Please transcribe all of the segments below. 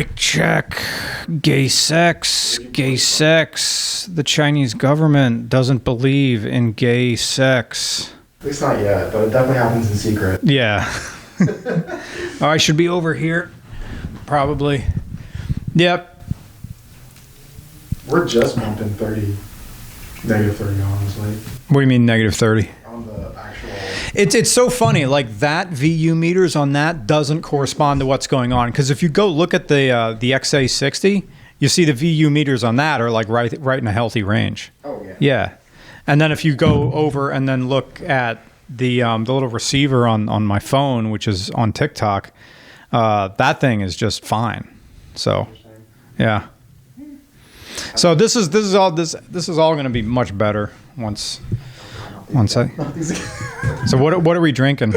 Mic check. Gay sex. Gay sex. The Chinese government doesn't believe in gay sex. At least not yet, but it definitely happens in secret. Yeah. Oh, I should be over here. Probably. Yep. We're just bumping negative 30, honestly. What do you mean negative 30? On the actual... It's so funny. Like that VU meters on that doesn't correspond to what's going on. Because if you go look at the XA60, you see the VU meters on that are like right in a healthy range. Oh, yeah. Yeah. And then if you go over and then look at the little receiver on my phone, which is on TikTok, that thing is just fine. So, yeah. So this is all going to be much better once I. So what are we drinking?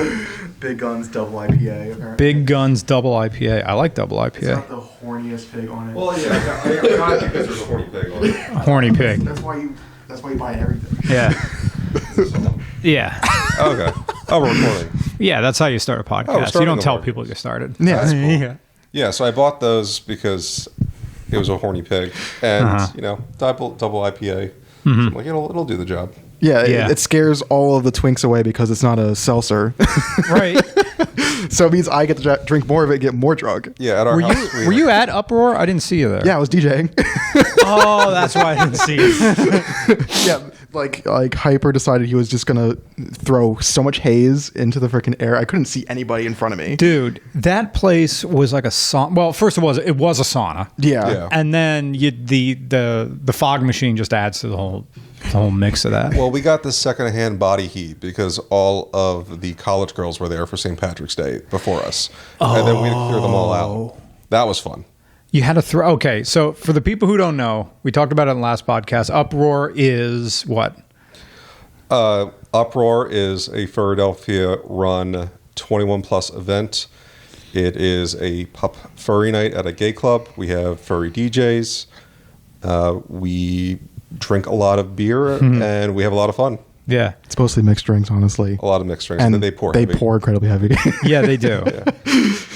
Big Guns Double IPA. Apparently. Big Guns Double IPA. I like double IPA. It's got the horniest pig on it. Well, yeah, I got it because there's a horny pig on it. Horny pig. That's why you buy everything. Yeah. Yeah. Okay. Oh, we're recording. Yeah, that's how you start a podcast. You don't tell people you started. Yeah, that's cool. Yeah. Yeah, so I bought those because it was a horny pig, and double IPA. So I'm like, it'll do the job. Yeah, it scares all of the twinks away because it's not a seltzer. Right. So it means I get to drink more of it, get more drunk. Yeah, at our house. Were you at Uproar? I didn't see you there. Yeah, I was DJing. Oh, that's why I didn't see you. Yeah, like Hyper decided he was just gonna throw so much haze into the freaking air. I couldn't see anybody in front of me. Dude, that place was like a sauna. Well, first of all, it was a sauna. Yeah. And then the fog machine just adds to the whole mix of that. Well, we got this secondhand body heat because all of the college girls were there for St. Patrick's Day before us. Oh. And then we had to clear them all out. That was fun. You had to throw... Okay, so for the people who don't know, we talked about it in the last podcast. Uproar is what? Uproar is a Philadelphia-run 21-plus event. It is a pup furry night at a gay club. We have furry DJs. We drink a lot of beer, and we have a lot of fun. Yeah. It's mostly mixed drinks, honestly. A lot of mixed drinks. And then they pour incredibly heavy. Yeah, they do. Yeah.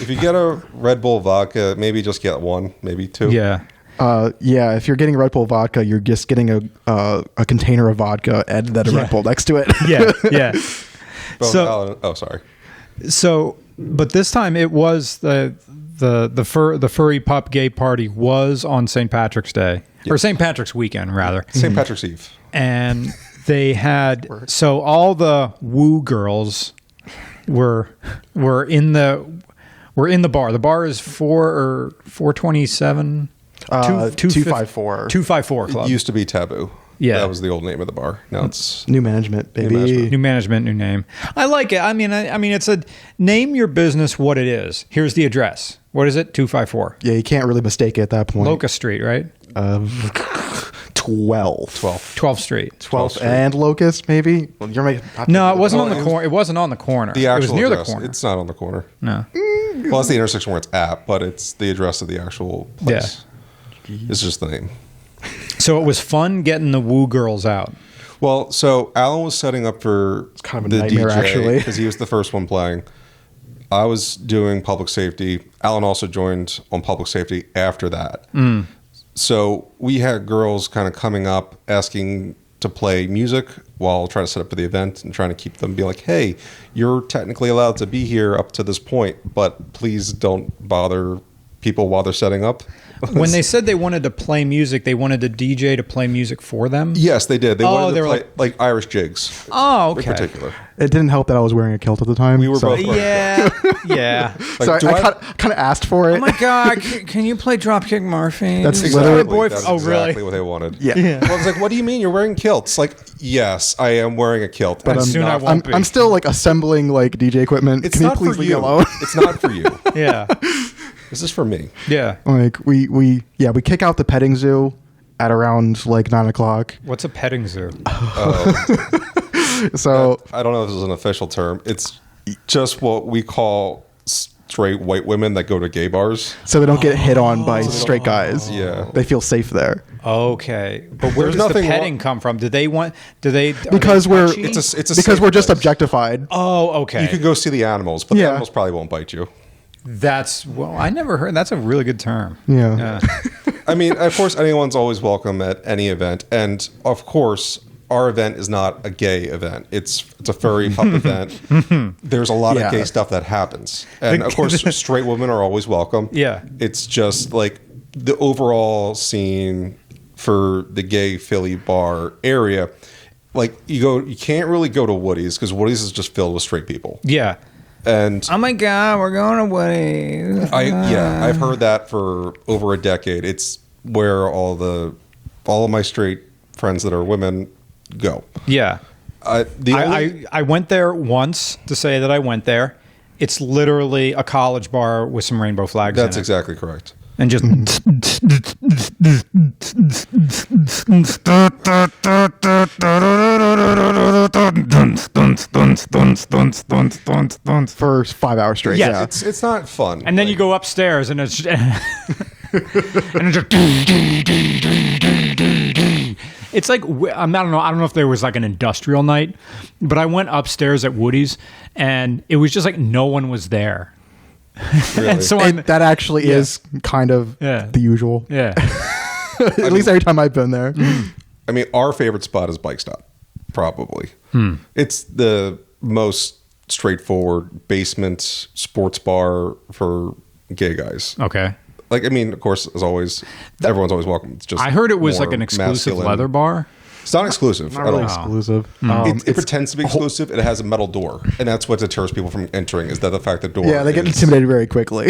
If you get a Red Bull vodka, maybe just get one, maybe two. Yeah. Yeah, if you're getting Red Bull vodka, you're just getting a container of vodka and then a Red Bull next to it. Yeah, yeah. Sorry. So, but this time it was the furry pup gay party was on St. Patrick's Day. Or St. Patrick's weekend, rather. St. Patrick's Eve. And they had... So all the woo girls were in the bar. The bar is 427... 254. 254 Club. It used to be Taboo. Yeah. That was the old name of the bar. Now it's... New management, baby. New management, new name. I like it. I mean, it's a... Name your business what it is. Here's the address. What is it? 254. Yeah, you can't really mistake it at that point. Locust Street, right? 12th Street. 12th and Locust, maybe? Well, No, it wasn't on the corner. It wasn't on the corner. The actual it was near address. the corner. It's not on the corner. No. Well, it's the intersection where it's at, but it's the address of the actual place. Yeah. It's just the name. So it was fun getting the woo girls out. Well, so Alan was setting up for it's kind of a nightmare, actually, because he was the first one playing. I was doing public safety. Alan also joined on public safety after that. So we had girls kind of coming up asking to play music while trying to set up for the event and trying to keep them be like, hey, you're technically allowed to be here up to this point, but please don't bother people while they're setting up. When they said they wanted to play music, they wanted the DJ to play music for them? Yes, they did. They wanted to play like Irish jigs. Oh, okay. In particular. It didn't help that I was wearing a kilt at the time. We were both wearing Yeah. Like, so I kind of asked for it. Oh my God, can you play Dropkick Murphy? That's exactly, that's really? What they wanted. Yeah. Well, I was like, what do you mean you're wearing kilts? Like, yes, I am wearing a kilt. But I'm still like assembling like DJ equipment. It's Can not you please for leave you. me alone? It's not for you. Yeah. This is for me. Yeah. Like we kick out the petting zoo at around like 9:00. What's a petting zoo? So I don't know if this is an official term. It's just what we call straight white women that go to gay bars. So they don't get hit on by straight guys. Yeah. They feel safe there. Okay. But where does the petting come from? Because we're it's a because we're just place. objectified. Oh, okay. You could go see the animals, but the animals probably won't bite you. I never heard. That's a really good term. Yeah. I mean, of course, anyone's always welcome at any event, and of course, our event is not a gay event. It's a furry pup event. There's a lot of gay stuff that happens, and of course, straight women are always welcome. Yeah. It's just like the overall scene for the gay Philly bar area. Like you can't really go to Woody's because Woody's is just filled with straight people. Yeah. And oh my God, we're going to Woody's. I've heard that for over a decade. It's where all of my straight friends that are women go. Yeah. I went there once to say that I went there. It's literally a college bar with some rainbow flags. That's in it. exactly correct. And just For 5 hours straight. Yes. Yeah. It's not fun. and then you go upstairs and it's it's like I don't know if there was like an industrial night, but I went upstairs at Woody's and it was just like no one was there. Really? And so And that actually is kind of the usual. yeah. At least every time I've been there. I mean, our favorite spot is Bike Stop, probably. It's the most straightforward basement sports bar for gay guys. Okay. Like, I mean, of course, as always, everyone's always welcome. It's just I heard it was more like an exclusive masculine. leather bar. It's not exclusive Not at really all. exclusive. It pretends to be exclusive. It has a metal door, and that's what deters people from entering. Is that the fact the door? Yeah, they get is- intimidated very quickly.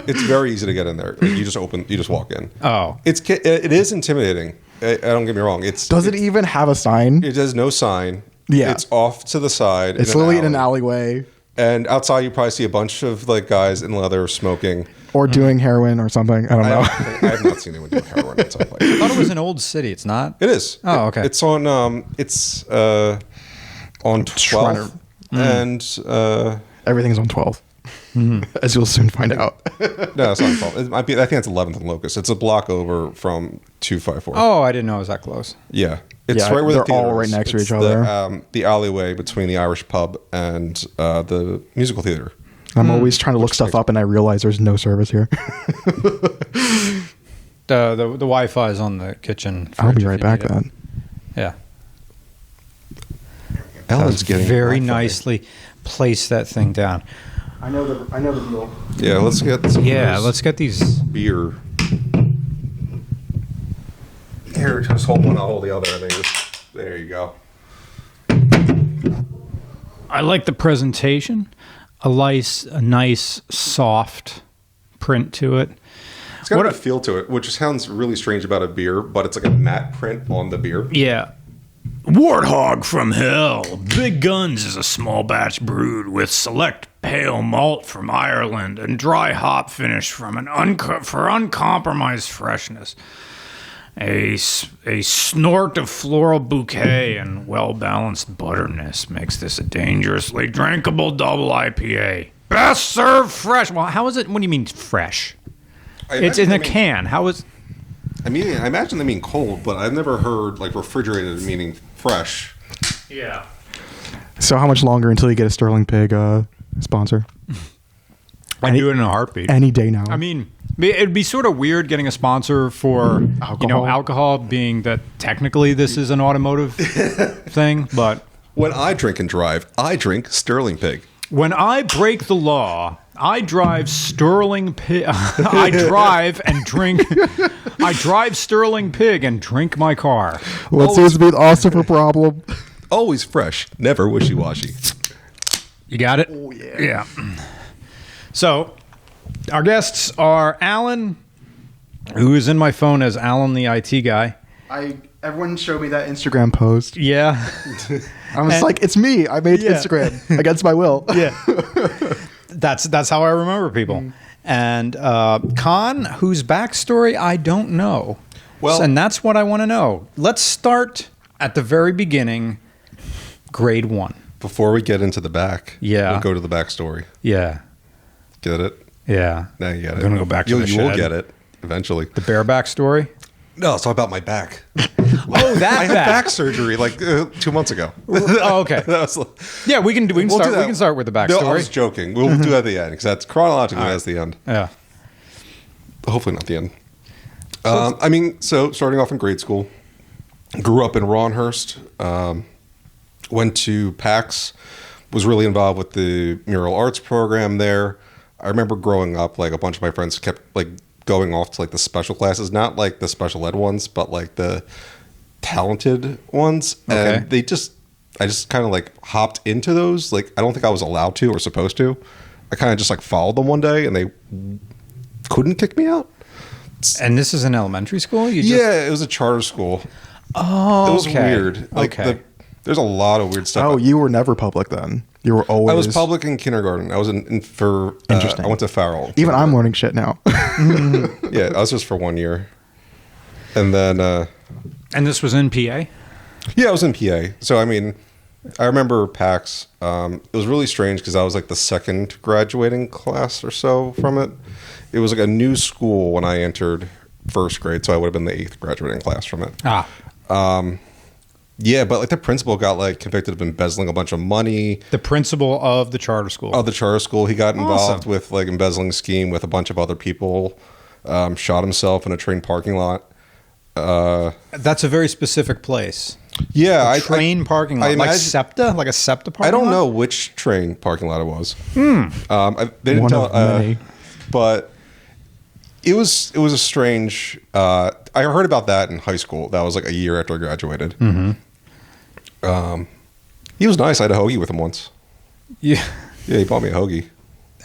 It's very easy to get in there. Like, you just walk in. Oh. It is intimidating. I don't get me wrong. Does it even have a sign? It has no sign. Yeah. It's off to the side. It's literally in an alleyway. And outside, you probably see a bunch of like guys in leather smoking. Or doing heroin or something. I don't know. I have not seen anyone do heroin outside. I thought it was an old city. It's not. It is. Oh, okay. It's on. It's on 12th and Everything's on 12. As you'll soon find out. no, it's not 12th. It might be. I think it's 11th and Locust. It's a block over from 254. Oh, I didn't know it was that close. Yeah. It's Yeah, right where they're the theater all right is. next to It's each other. The alleyway between the Irish pub and the musical theater. I'm always trying to look stuff up and I realize there's no service here. The Wi-Fi is on the kitchen. I'll fridge be if right you back need it. then. Yeah. Ellen's getting very Wi-Fi. nicely placed that thing down. I know the deal. Yeah, let's get some Yeah, of those let's get these. beer. Here, just hold one. I'll hold the other. I think there you go. I like the presentation. A nice, soft print to it. It's got What a a- feel to it, which sounds really strange about a beer, but it's like a matte print on the beer. Yeah. Warthog from Hell. Big Guns is a small batch brewed with select pale malt from Ireland and dry hop finish from for uncompromised freshness. A snort of floral bouquet and well-balanced butterness makes this a dangerously drinkable double IPA. Best served fresh. Well, how is it? What do you mean fresh? It's in a can. How is... I mean, I imagine they mean cold, but I've never heard like refrigerated meaning fresh. Yeah. So how much longer until you get a Sterling Pig sponsor? I'd do it in a heartbeat. Any day now. I mean, it'd be sort of weird getting a sponsor for alcohol, being that technically this is an automotive thing. But When I drink and drive, I drink Sterling Pig. when I break the law, I drive Sterling Pig. I drive and drink. I drive Sterling Pig and drink my car. What seems to be the Ossifer problem? Always fresh, never wishy-washy. You got it? Oh, yeah. Yeah. So, our guests are Alan, who is in my phone as Alan the IT guy. Everyone showed me that Instagram post. Yeah. I was like, it's me. I made Yeah. Instagram against my will. Yeah. That's how I remember people. And Khan, whose backstory I don't know. Well- and that's what I want to know. Let's start at the very beginning, grade 1. Before we get into the back, Yeah. we'll go to the backstory. Yeah. Get it? Yeah. Now you get it. I'm gonna go back to the You will shed. get it eventually. The bareback story? No, let's talk about my back. Oh, that I had back. back surgery like 2 months ago. Oh, okay. That was, Yeah, we can we'll start. do that. We can start with the No, I backstory. was joking. We'll do that at the end because that's chronologically that's the end. Yeah. Hopefully not the end. I mean, so starting off in grade school, grew up in Ronhurst, went to PAX, was really involved with the mural arts program there. I remember growing up, like a bunch of my friends kept like going off to like the special classes, not like the special ed ones, but like the talented ones. Okay. And I just kind of like hopped into those. Like, I don't think I was allowed to or supposed to. I kind of just like followed them one day and they couldn't kick me out. And this is an elementary school? Yeah, it was a charter school. Oh, It was okay. weird. Like okay. there's a lot of weird stuff. Oh, you were never public then. You were always. I was public in kindergarten. I was Interesting. I went to Farrell. Even I'm learning shit now. Yeah, I was just for 1 year, and then And this was in PA? yeah, I was in PA. So I mean, I remember PAX. It was really strange because I was like the second graduating class or so from it. It was like a new school when I entered first grade, so I would have been the 8th graduating class from it. Ah. Yeah, but like the principal got like convicted of embezzling a bunch of money. The principal of the charter school. Of the charter school, he got involved Awesome. with like embezzling scheme with a bunch of other people. Shot himself in a train parking lot. That's a very specific place. Yeah, Train parking lot. I Like imagine- SEPTA? Like a SEPTA parking lot? I don't know which train parking lot it was. They didn't One tell, of many. but it was a strange. I heard about that in high school. That was like a year after I graduated. He was nice. I had a hoagie with him once. Yeah. Yeah, he bought me a hoagie.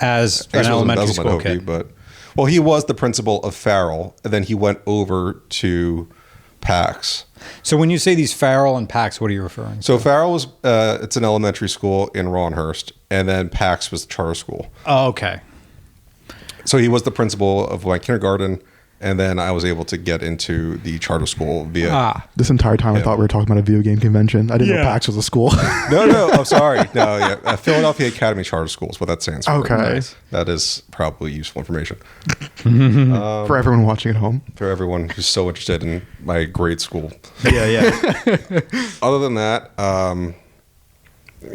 As I an guess it was elementary embezzlement school hoagie, kid. but well, he was the principal of Farrell, and then he went over to PAX. So when you say these Farrell and PAX, what are you referring to? So Farrell was it's an elementary school in Ronhurst, and then PAX was the charter school. Oh, okay. So he was the principal of my kindergarten, and then I was able to get into the charter school via. This entire time I thought we were talking about a video game convention. I didn't know PAX was a school. No, I'm sorry. No, yeah, Philadelphia Academy Charter School is what that stands for. Okay. Nice. That is probably useful information For everyone watching at home. for everyone who's so interested in my grade school. Yeah, yeah. Other than that,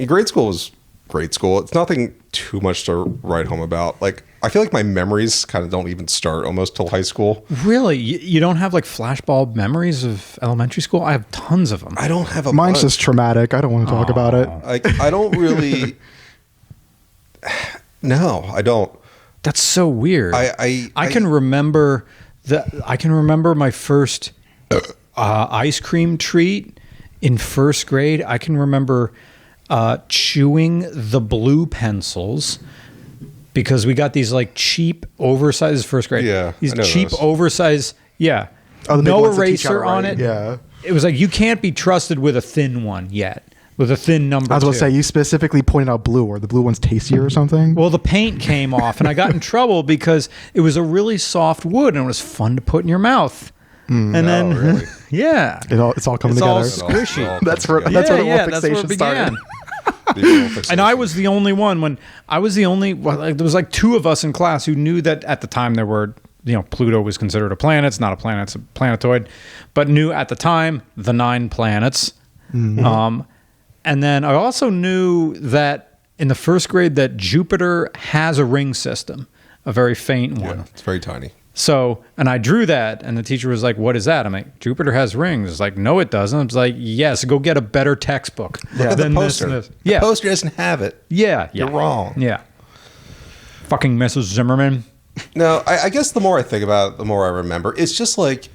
grade school was grade school. It's nothing too much to write home about. Like, I feel like my memories kind of don't even start almost till high school. Really? You don't have like flashbulb memories of elementary school? I have tons of them. I don't have a Mine's bunch. just traumatic. I don't want to talk about it. Like, I don't really. No, I don't. That's so weird. I can remember my first ice cream treat in first grade. I can remember chewing the blue pencils because we got these like cheap oversized first grade. Yeah, these I know cheap those. oversized. Yeah, Oh, the big no ones that teach you how to eraser on write. it. Yeah. It was like you can't be trusted with a thin one yet. With a thin number. I was going two. to say, you specifically pointed out blue, or the blue one's tastier or something. Well, the paint came off, and I got in trouble because it was a really soft wood, and it was fun to put in your mouth. And then, really? yeah, It's all coming it's all together. squishy. That's where comes that's where the yeah, whole that's where it fixation started. began. And I was the only one there was like two of us in class who knew that at the time there were, Pluto was considered a planet. It's not a planet, it's a planetoid, but knew at the time the 9 planets. And then I also knew that in the first grade that Jupiter has a ring system, a very faint one. Yeah, it's very tiny. So, and I drew that, and the teacher was like, "What is that?" I'm like, "Jupiter has rings." It's like, "No, it doesn't." I was like, "Yes, go get a better textbook." Look at the than this poster. and this. The Yeah, poster doesn't have it. yeah, You're wrong. Yeah, fucking Mrs. Zimmerman. No, I guess the more I think about it, the more I remember. It's just like,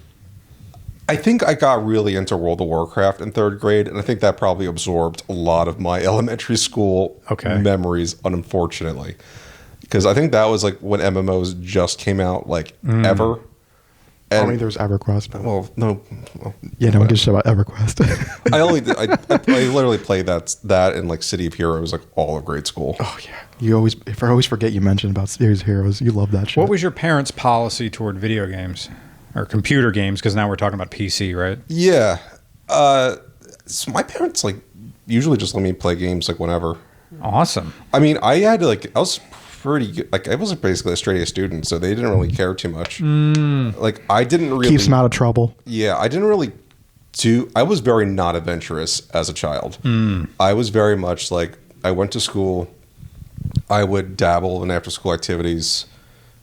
I think I got really into World of Warcraft in 3rd grade, and I think that probably absorbed a lot of my elementary school memories, unfortunately. Because I think that was like when MMOs just came out, like, ever. I And, mean, there's EverQuest. But well, no. Well, yeah, no one gives a shit about EverQuest. I literally played that in like City of Heroes like all of grade school. Oh yeah, I always forget you mentioned about Series Heroes. You love that shit. What was your parents' policy toward video games or computer games? Because now we're talking about PC, right? Yeah. So my parents like usually just let me play games like whenever. Awesome. I mean, I was pretty good. Like, I was basically a straight A student, so they didn't really care too much. Like, I didn't really Keeps them out of trouble. Yeah, I didn't really I was very not adventurous as a child. I was very much like, I went to school, I would dabble in after school activities,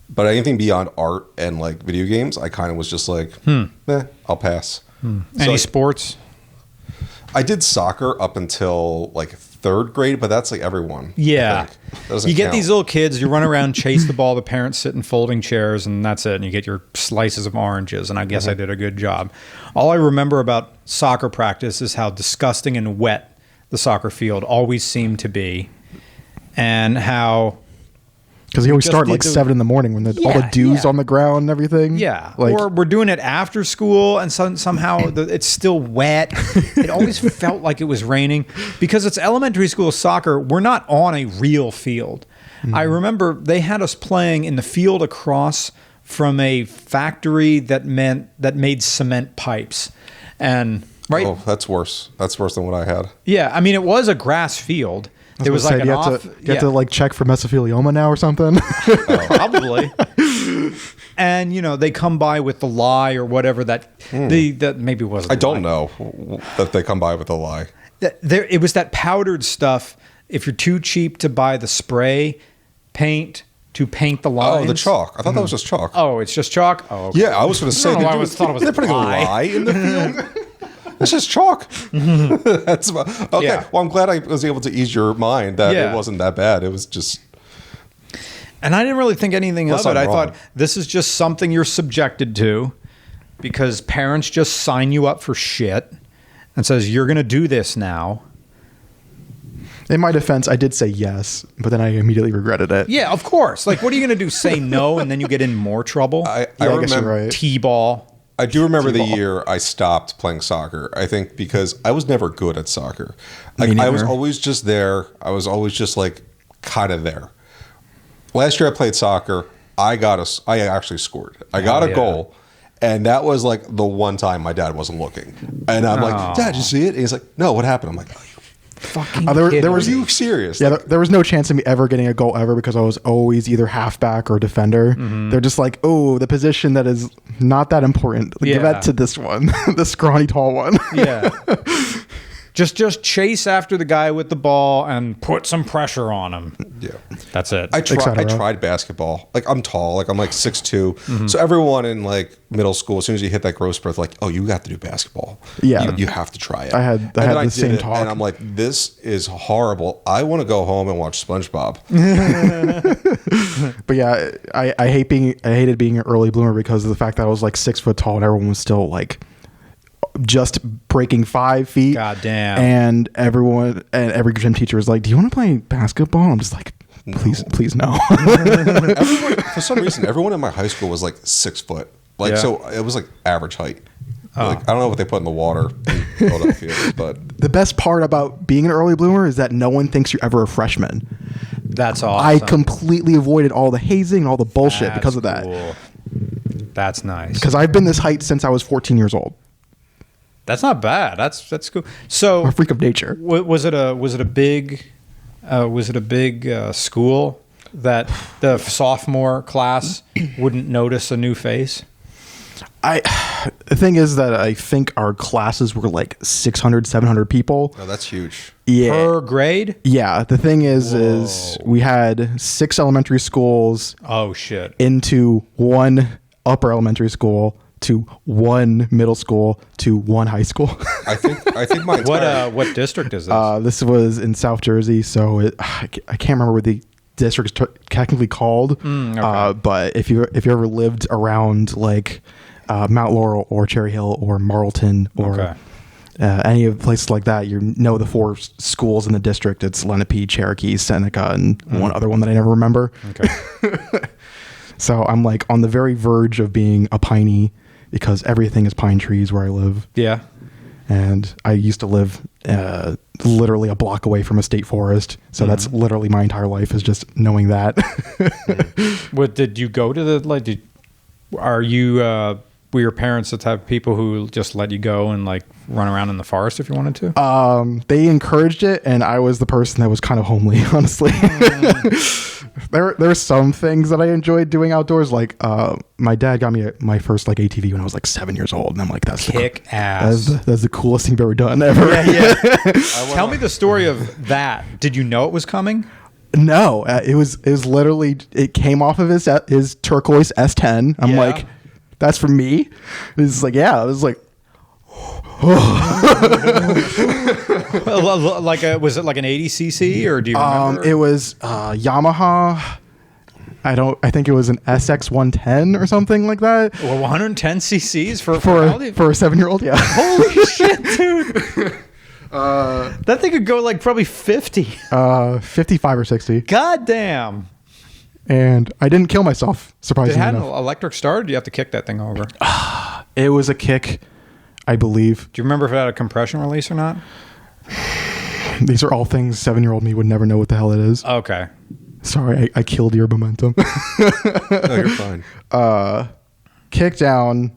but anything beyond art and like video games, I kind of was just like, I'll pass. Any sports? I did soccer up until like third grade, but that's like everyone. Yeah. Doesn't You get count. these little kids, you run around, chase the ball, the parents sit in folding chairs, and that's it. And you get your slices of oranges, and I guess I did a good job. All I remember about soccer practice is how disgusting and wet the soccer field always seemed to be, and how... Because you always Just start need like to- 7 in the morning when all the dew's on the ground and everything. Yeah, Like, or we're doing it after school, and somehow it's still wet. It always felt like it was raining because it's elementary school soccer. We're not on a real field. I remember they had us playing in the field across from a factory that made cement pipes, and right. Oh, that's worse. That's worse than what I had. Yeah, I mean it was a grass field. There was like you an have to, you have to like check for mesothelioma now or something. Probably. And they come by with the lye or whatever that maybe wasn't. I don't know that they come by with a lie. It was that powdered stuff. If you're too cheap to buy the spray paint to paint the lines. Oh, the chalk. I thought that was just chalk. Oh, it's just chalk. Oh, okay. Yeah, I was going to say, No, I thought it was they're putting a lye. lye in the field. It's just chalk. That's okay. Yeah. Well, I'm glad I was able to ease your mind that Yeah. it wasn't that bad. It was just. And I didn't really think anything of Unless it. I'm I wrong. thought this is just something you're subjected to because parents just sign you up for shit and says you're going to do this now. In my defense, I did say yes, but then I immediately regretted it. Yeah, of course. Like, what are you going to do? Say no, and then you get in more trouble? I I guess you're remember. right. T-ball. I do remember the T-ball. year I stopped playing soccer. I think because I was never good at soccer. Like, I was neither. always just there. I was always just like kind of there. Last year I played soccer. I actually scored. I got a yeah. goal. And that was like the one time my dad wasn't looking. And I'm like, Dad, did you see it? And he's like, no, what happened? I'm like, oh, you Fucking there kidding was- are me. you serious? Yeah, Like, there was no chance of me ever getting a goal ever because I was always either halfback or defender. They're just like, oh, the position that is not that important. Give Yeah. that to this one, the scrawny, tall one. Yeah. Just chase after the guy with the ball and put some pressure on him. yeah. That's it. I cetera. tried basketball. Like, I'm tall. Like, I'm like 6'2". So everyone in like middle school, as soon as you hit that growth spurt, like, oh, you have to do basketball. Yeah. You have to try it. I had And then the did same it, talk. And I'm like, this is horrible. I want to go home and watch SpongeBob. But yeah, I hated being an early bloomer because of the fact that I was like 6 foot tall and everyone was still like just breaking 5 feet. God damn. And every gym teacher was like, "Do you want to play basketball?" I'm just like, please no. Everyone, for some reason, everyone in my high school was like 6 foot. Like, Yeah. so it was like average height. Like, I don't know what they put in the water in Philadelphia, but The best part about being an early bloomer is that no one thinks you're ever a freshman. That's awesome. I completely avoided all the hazing and all the bullshit That's because of that. cool. That's nice. Because I've been this height since I was 14 years old. That's not bad. That's cool. So I'm a freak of nature. was it a big school that the sophomore class wouldn't notice a new face? The thing is that I think our classes were like 600, 700 people. no, that's huge. Yeah. Per grade? Yeah. The thing is we had 6 elementary schools Oh shit. into 1 upper elementary school to 1 middle school to 1 high school. I think my entire, What district is this? This was in South Jersey, so I can't remember what the district is technically called. okay. But if you ever lived around like Mount Laurel or Cherry Hill or Marlton or Okay. any of the places like that, you know the 4 schools in the district. It's Lenape, Cherokee, Seneca, and one other one that I never remember. Okay. So I'm like on the very verge of being a piney because everything is pine trees where I live. Yeah. And I used to live literally a block away from a state forest. So that's literally my entire life is just knowing that. What did you go to the like? Were were your parents the type of people who just let you go and like run around in the forest if you wanted to? They encouraged it, and I was the person that was kind of homely, honestly. There are some things that I enjoyed doing outdoors. Like my dad got me my first like ATV when I was like 7 years old, and I'm like, that's ass. That's the coolest thing you've ever done ever. Yeah. Tell me the story of that. Did you know it was coming? No, it was literally, it came off of his turquoise S10. I'm like, that's for me. It's like, yeah, it was like, like was it like an 80cc or do you remember? It was Yamaha. I think it was an SX 110 or something like that. Well, 110 cc's for a 7-year-old. Yeah. Holy shit, dude. That thing could go like probably 50. 55 or 60. God damn. And I didn't kill myself, surprisingly It had an enough. electric start, or do you have to kick that thing over? It was a kick, I believe. Do you remember if it had a compression release or not? These are all things 7-year-old me would never know what the hell it is. Okay. Sorry, I killed your momentum. No, you're fine. Kick down,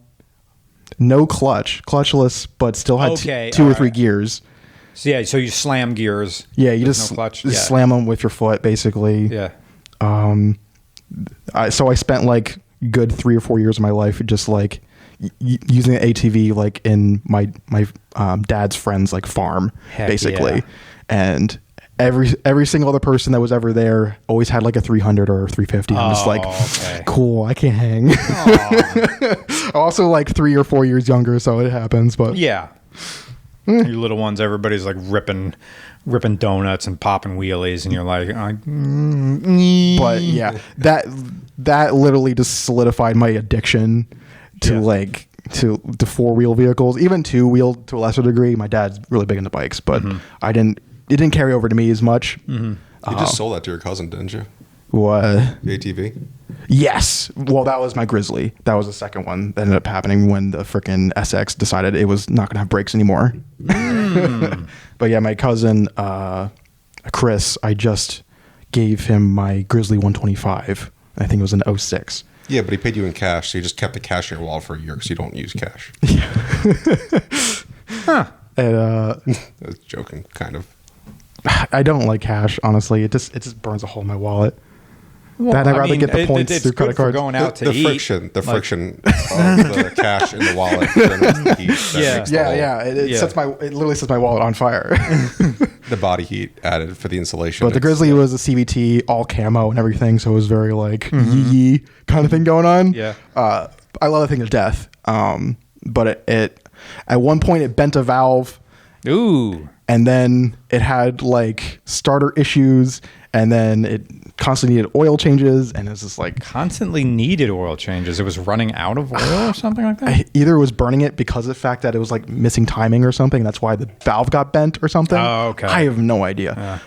no clutchless, but still had two or three gears. So yeah, so you slam gears. Yeah, you just no clutch. Slam them with your foot, basically. Yeah. So I spent like good 3 or 4 years of my life just like using the ATV like in my dad's friend's like farm. Heck basically. Yeah. And every single other person that was ever there always had like a 300 or 350. I'm just like, okay. Cool, I can hang. Also like 3 or 4 years younger, so it happens. But yeah, you little ones, everybody's like ripping donuts and popping wheelies, and you're like, but yeah, that literally just solidified my addiction to like to 4-wheel vehicles, even 2-wheel to a lesser degree. My dad's really big into bikes, but it didn't carry over to me as much. You just sold that to your cousin, didn't you? What? The ATV? Yes. Well, that was my Grizzly. That was the second one that ended up happening when the freaking SX decided it was not going to have brakes anymore. But yeah, my cousin, Chris, I just gave him my Grizzly 125. I think it was an 06. Yeah, but he paid you in cash, so you just kept the cash in your wallet for a year because you don't use cash. huh. And, I was joking, kind of. I don't like cash, honestly. It just burns a hole in my wallet. Well, I'd rather get the points it's through credit cards. Going out to the eat. friction of the cash in the wallet generates the heat. It literally sets my wallet on fire. The body heat added for the insulation. But the Grizzly was a CVT, all camo and everything, so it was very like yee kind of thing going on. Yeah. I love that thing to death. But it at one point it bent a valve. Ooh. And then it had like starter issues, and then it constantly needed oil changes, and it was just like Constantly needed oil changes. It was running out of oil or something like that? either it was burning it because of the fact that it was like missing timing or something. That's why the valve got bent or something. Oh, okay. I have no idea.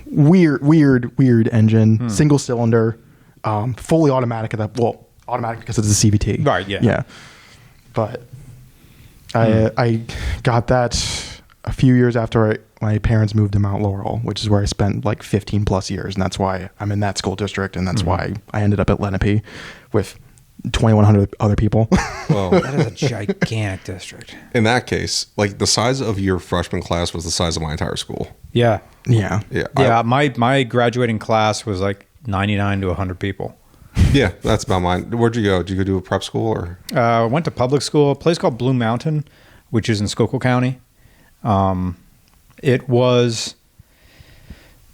Weird engine, single cylinder, fully automatic at that. Well, automatic because it's a CVT. Right, yeah. Yeah. But I got that a few years after my parents moved to Mount Laurel, which is where I spent like 15 plus years. And that's why I'm in that school district. And that's why I ended up at Lenape with 2,100 other people. Well, That is a gigantic district. in that case, like the size of your freshman class was the size of my entire school. Yeah. Yeah. Yeah. Yeah, my graduating class was like 99 to 100 people. Yeah, that's about mine. Where'd you go? Did you go to a prep school or? Went to public school, a place called Blue Mountain, which is in Schuylkill County. There was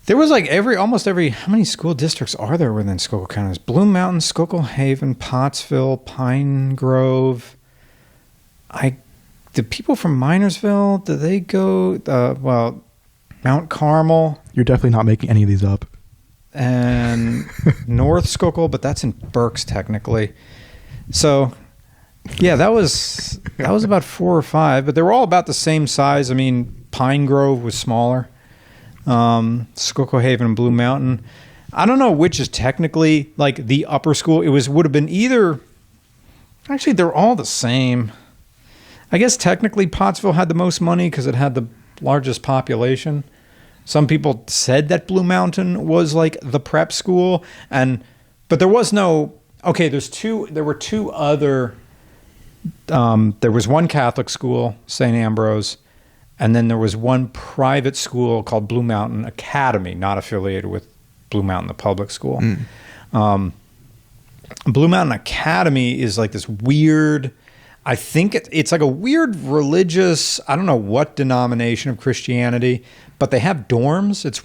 like almost every, how many school districts are there within Schuylkill County? There's Blue Mountain, Schuylkill Haven, Pottsville, Pine Grove. The people from Minersville, do they go, Mount Carmel You're definitely not making any of these up. and North Schuylkill, but that's in Berks technically. So yeah, that was about 4 or 5, but they were all about the same size. I mean, Pine Grove was smaller. Schuylkill Haven and Blue Mountain. I don't know which is technically like the upper school. Would have been either. Actually, they're all the same. I guess technically Pottsville had the most money because it had the largest population. Some people said that Blue Mountain was like the prep school, but there was no. Okay, there were 2 other there was one Catholic school, St. Ambrose, and then there was one private school called Blue Mountain Academy, not affiliated with Blue Mountain, the public school. Blue Mountain Academy is like this weird, I think it's like a weird religious, I don't know what denomination of Christianity, but they have dorms. It's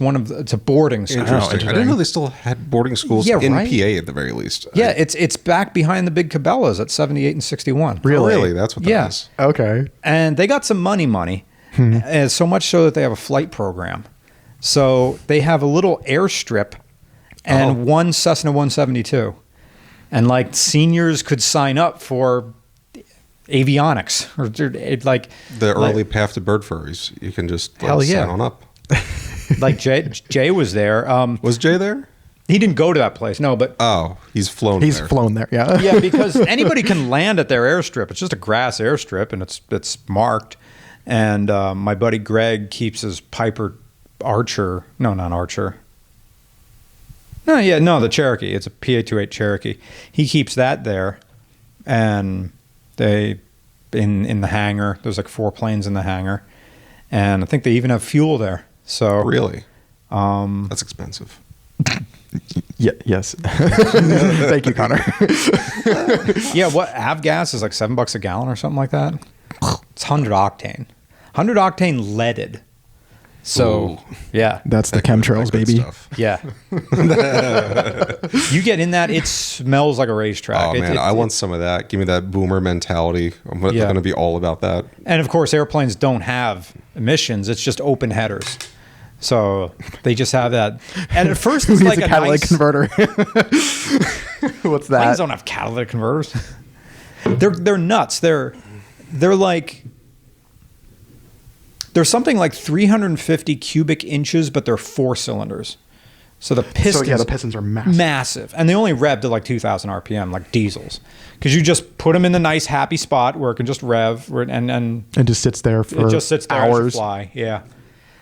a boarding school. Interesting. I didn't know they still had boarding schools in PA at the very least. Yeah, it's back behind the big Cabela's at 78 and 61. Really? That's what that is. Okay. And they got some money, and so much so that they have a flight program. So they have a little airstrip and one Cessna 172. And like seniors could sign up for avionics or like the early path to bird furries. You can just sign on up. Like Jay was there. Was Jay there? He didn't go to that place. No, but he's flown. He's flown there. Yeah. Yeah, because anybody can land at their airstrip. It's just a grass airstrip, and it's marked. And my buddy Greg keeps his Piper Archer. No, not Archer. No, the Cherokee. It's a PA-28 Cherokee. He keeps that there, and they in the hangar. There's like 4 planes in the hangar, and I think they even have fuel there. So really, that's expensive. Yes. Thank you, Connor. Yeah, what avgas is like $7 a gallon or something like that. It's 100 octane, 100 octane leaded. So, yeah. That's the chemtrails, baby. Stuff. Yeah. You get in that, it smells like a racetrack. Oh, man. I want some of that. Give me that boomer mentality. I'm going to be all about that. And, of course, airplanes don't have emissions. It's just open headers. So they just have that. And at first, it's like a catalytic converter. What's that? Planes don't have catalytic converters. They're nuts. They're like... They're something like 350 cubic inches, but they're 4 cylinders. So the pistons are massive. Massive. And they only rev to like 2,000 RPM, like diesels. Because you just put them in the nice, happy spot where it can just rev. And just sits there for it just sits there hours. As you fly. Yeah.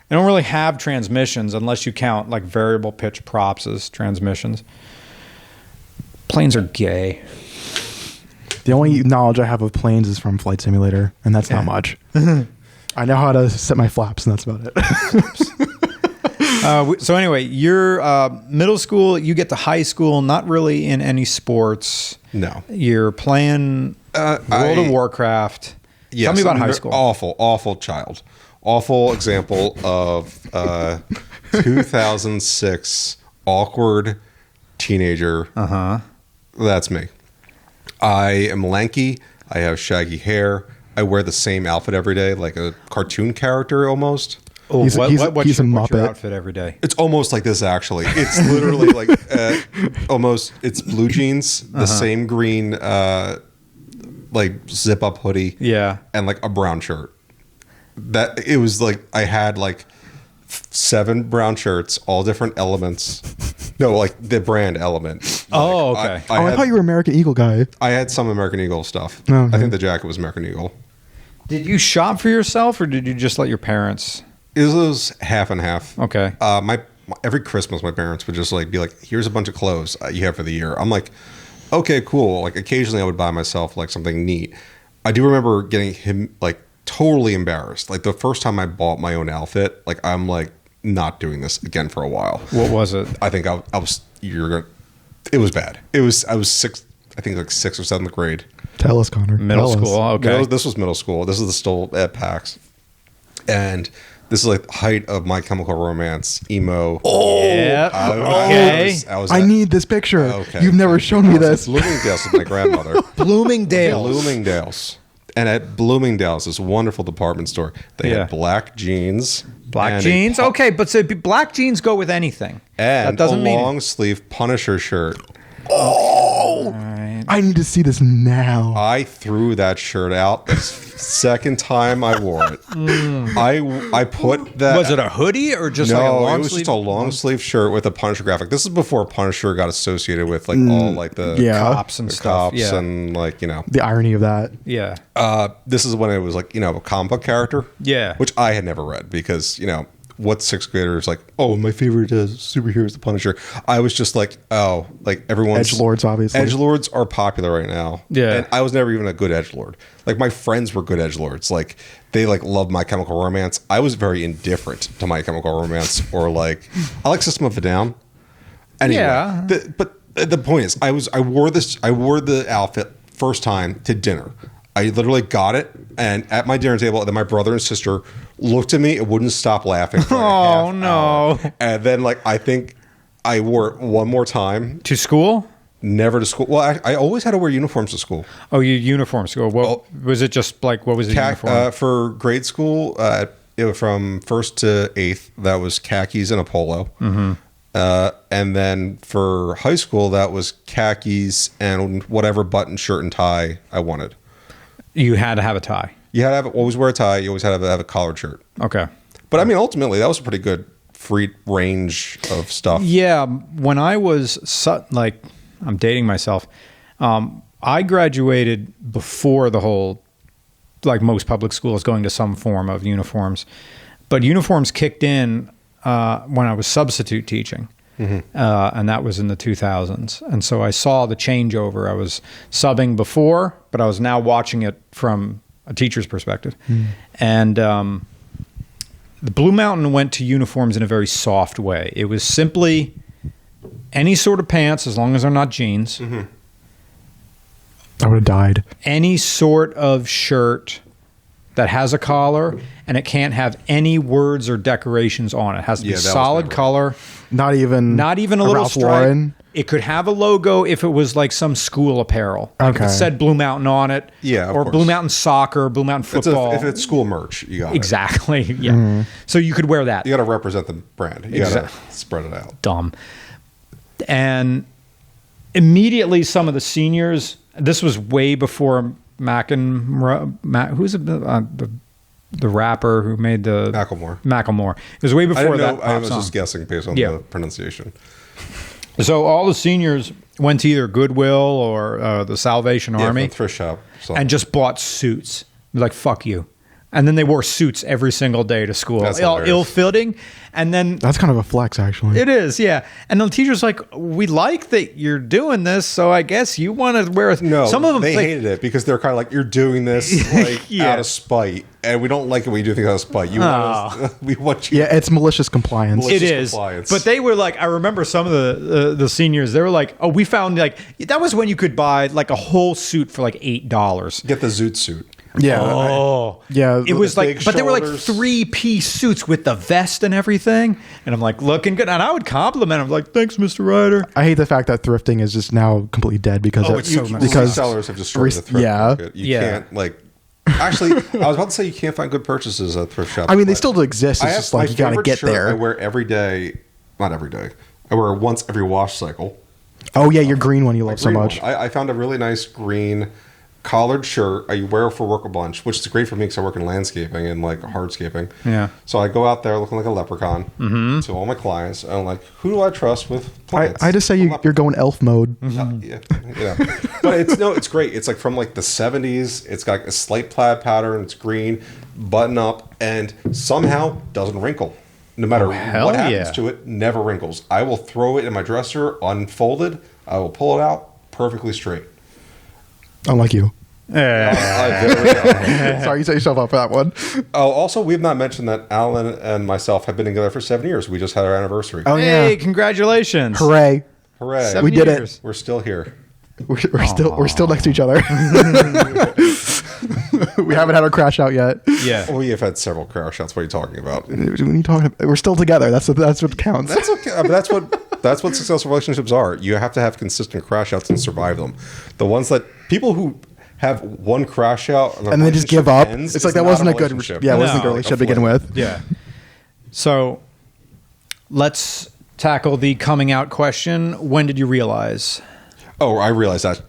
They don't really have transmissions unless you count like variable pitch props as transmissions. Planes are gay. The only knowledge I have of planes is from Flight Simulator, and that's not much. I know how to set my flaps, and that's about it. So anyway, you're middle school, you get to high school, not really in any sports. No. You're playing World of Warcraft. Yes, Tell me about high school. Awful child. Awful example of 2006 awkward teenager. Uh-huh. That's me. I am lanky. I have shaggy hair. I wear the same outfit every day, like a cartoon character almost. Oh, what's your Muppet outfit every day? It's almost like this, actually. It's literally like almost. It's blue jeans, the same green, like zip up hoodie, and like a brown shirt. That it was like I had like 7 brown shirts, all different elements. No, like the brand element. Okay. I thought you were American Eagle guy. I had some American Eagle stuff. Okay. I think the jacket was American Eagle. Did you shop for yourself, or did you just let your parents? It was half and half. Okay. Every Christmas, my parents would just like be like, "Here's a bunch of clothes you have for the year." I'm like, "Okay, cool." Like occasionally, I would buy myself like something neat. I do remember getting him like totally embarrassed. Like the first time I bought my own outfit, like I'm like not doing this again for a while. What was it? I think I was. It was bad. I was 6. I think like 6th or 7th grade. Tell us, Connor. Middle school. Okay. No, this was middle school. This is still at PAX, and this is like the height of My Chemical Romance emo. Oh, yeah. Okay. I need this picture. Okay. You've never shown me this. Bloomingdale's with my grandmother. Bloomingdale's. And at Bloomingdale's, this wonderful department store, they had black jeans. Black jeans? Okay, but so black jeans go with anything. And that doesn't a long sleeve Punisher shirt. Oh! Right. I need to see this now. I threw that shirt out the second time I wore it. I put that. Was it a hoodie or just like a long sleeve? No, it was just a long sleeve shirt with a Punisher graphic. This is before Punisher got associated with like all like the cops and stuff. Cops and like, the irony of that. Yeah. This is when it was like, a comic book character. Yeah. Which I had never read because, what sixth grader is like, oh, my favorite superhero is the Punisher. I was just like, oh, like everyone's Edgelords, obviously. Edgelords are popular right now. Yeah. And I was never even a good edgelord. Like my friends were good edgelords. Like they like loved My Chemical Romance. I was very indifferent to My Chemical Romance, or like I like System of a Down. Anyway, Yeah. but the point is, I wore the outfit first time to dinner. I literally got it, and at my dinner table, then my brother and sister looked at me and wouldn't stop laughing. For like a Oh, half no. hour. And then, like, I think I wore it one more time. To school? Never to school. Well, I always had to wear uniforms to school. Oh, you uniform school. What was it? Just like what was the uniform? For grade school, it was from first to eighth. That was khakis and a polo. Mm-hmm. And then for high school, that was khakis and whatever button shirt and tie I wanted. You had to have a tie. You had to always wear a tie. You always had to have a collared shirt. Okay. But I mean, ultimately, that was a pretty good free range of stuff. Yeah, when I was like, I'm dating myself. I graduated before the whole, like most public schools, going to some form of uniforms. But uniforms kicked in when I was substitute teaching. Mm-hmm. And that was in the 2000s. And so I saw the changeover. I was subbing before, but I was now watching it from a teacher's perspective. Mm. And the Blue Mountain went to uniforms in a very soft way. It was simply any sort of pants, as long as they're not jeans. Mm-hmm. I would have died. Any sort of shirt that has a collar, and it can't have any words or decorations on it. It has to be solid color. Not even a little Ralph stripe. Lauren. It could have a logo if it was like some school apparel. Like if it said Blue Mountain on it. Yeah, of or course. Blue Mountain soccer, Blue Mountain football. If it's school merch, you got exactly. Yeah. Mm-hmm. So you could wear that. You got to represent the brand. You got to spread it out. Dumb. And immediately, some of the seniors. This was way before who's the rapper who made the Macklemore. It was way before that. I was just guessing based on the pronunciation. So all the seniors went to either Goodwill or the Salvation Army, from thrift shop, and just bought suits. Like, fuck you. And then they wore suits every single day to school. That's ill-fitting. And then that's kind of a flex, actually. It is, yeah. And the teacher's like, we like that you're doing this, so I guess you want to wear No, some of them they hated it because they're kind of like, you're doing this like out of spite. And we don't like it when you do things out of spite. We want you. Yeah, it's malicious compliance. It is. But they were like, I remember some of the seniors, they were like, oh, we found like, that was when you could buy like a whole suit for like $8. Get the zoot suit. Yeah. Yeah. It was like, but they were like shoulders. 3-piece suits with the vest and everything. And I'm like, looking good. And I would compliment him, like, thanks, Mr. Ryder. I hate the fact that thrifting is just now completely dead because because sellers have destroyed the thrift market. You can't like. Actually, I was about to say you can't find good purchases at thrift shops. I mean, they still do exist. It's just like you got to get there. I wear every day. Not every day. I wear once every wash cycle. Oh yeah, your green one you love so much. I found a really nice green collared shirt I wear for work a bunch, which is great for me because I work in landscaping and like hardscaping. Yeah. So I go out there looking like a leprechaun to all my clients, and I'm like, who do I trust with plants? I just say you're going elf mode. Yeah. But it's great. It's like from like the 70s. It's got a slight plaid pattern. It's green, button up, and somehow doesn't wrinkle. No matter what happens to it, never wrinkles. I will throw it in my dresser unfolded. I will pull it out perfectly straight. Unlike you. Yeah. Sorry, you set yourself up for that one. Oh, also, we've not mentioned that Alan and myself have been together for 7 years. We just had our anniversary. Oh, hey, yeah. Congratulations. Hooray. Hooray. We did it. We're still here. We're still next to each other. We haven't had our crash out yet. Yeah. We have had several crash outs. What are you talking about? What are you talking about? We're still together. That's what counts. That's okay. I mean, that's what successful relationships are. You have to have consistent crash outs and survive them. The ones that people who have one crash out and they just give up. It's like that wasn't a good relationship. Yeah, it wasn't a good relationship to begin with. Yeah. So let's tackle the coming out question. When did you realize? Oh, I realized that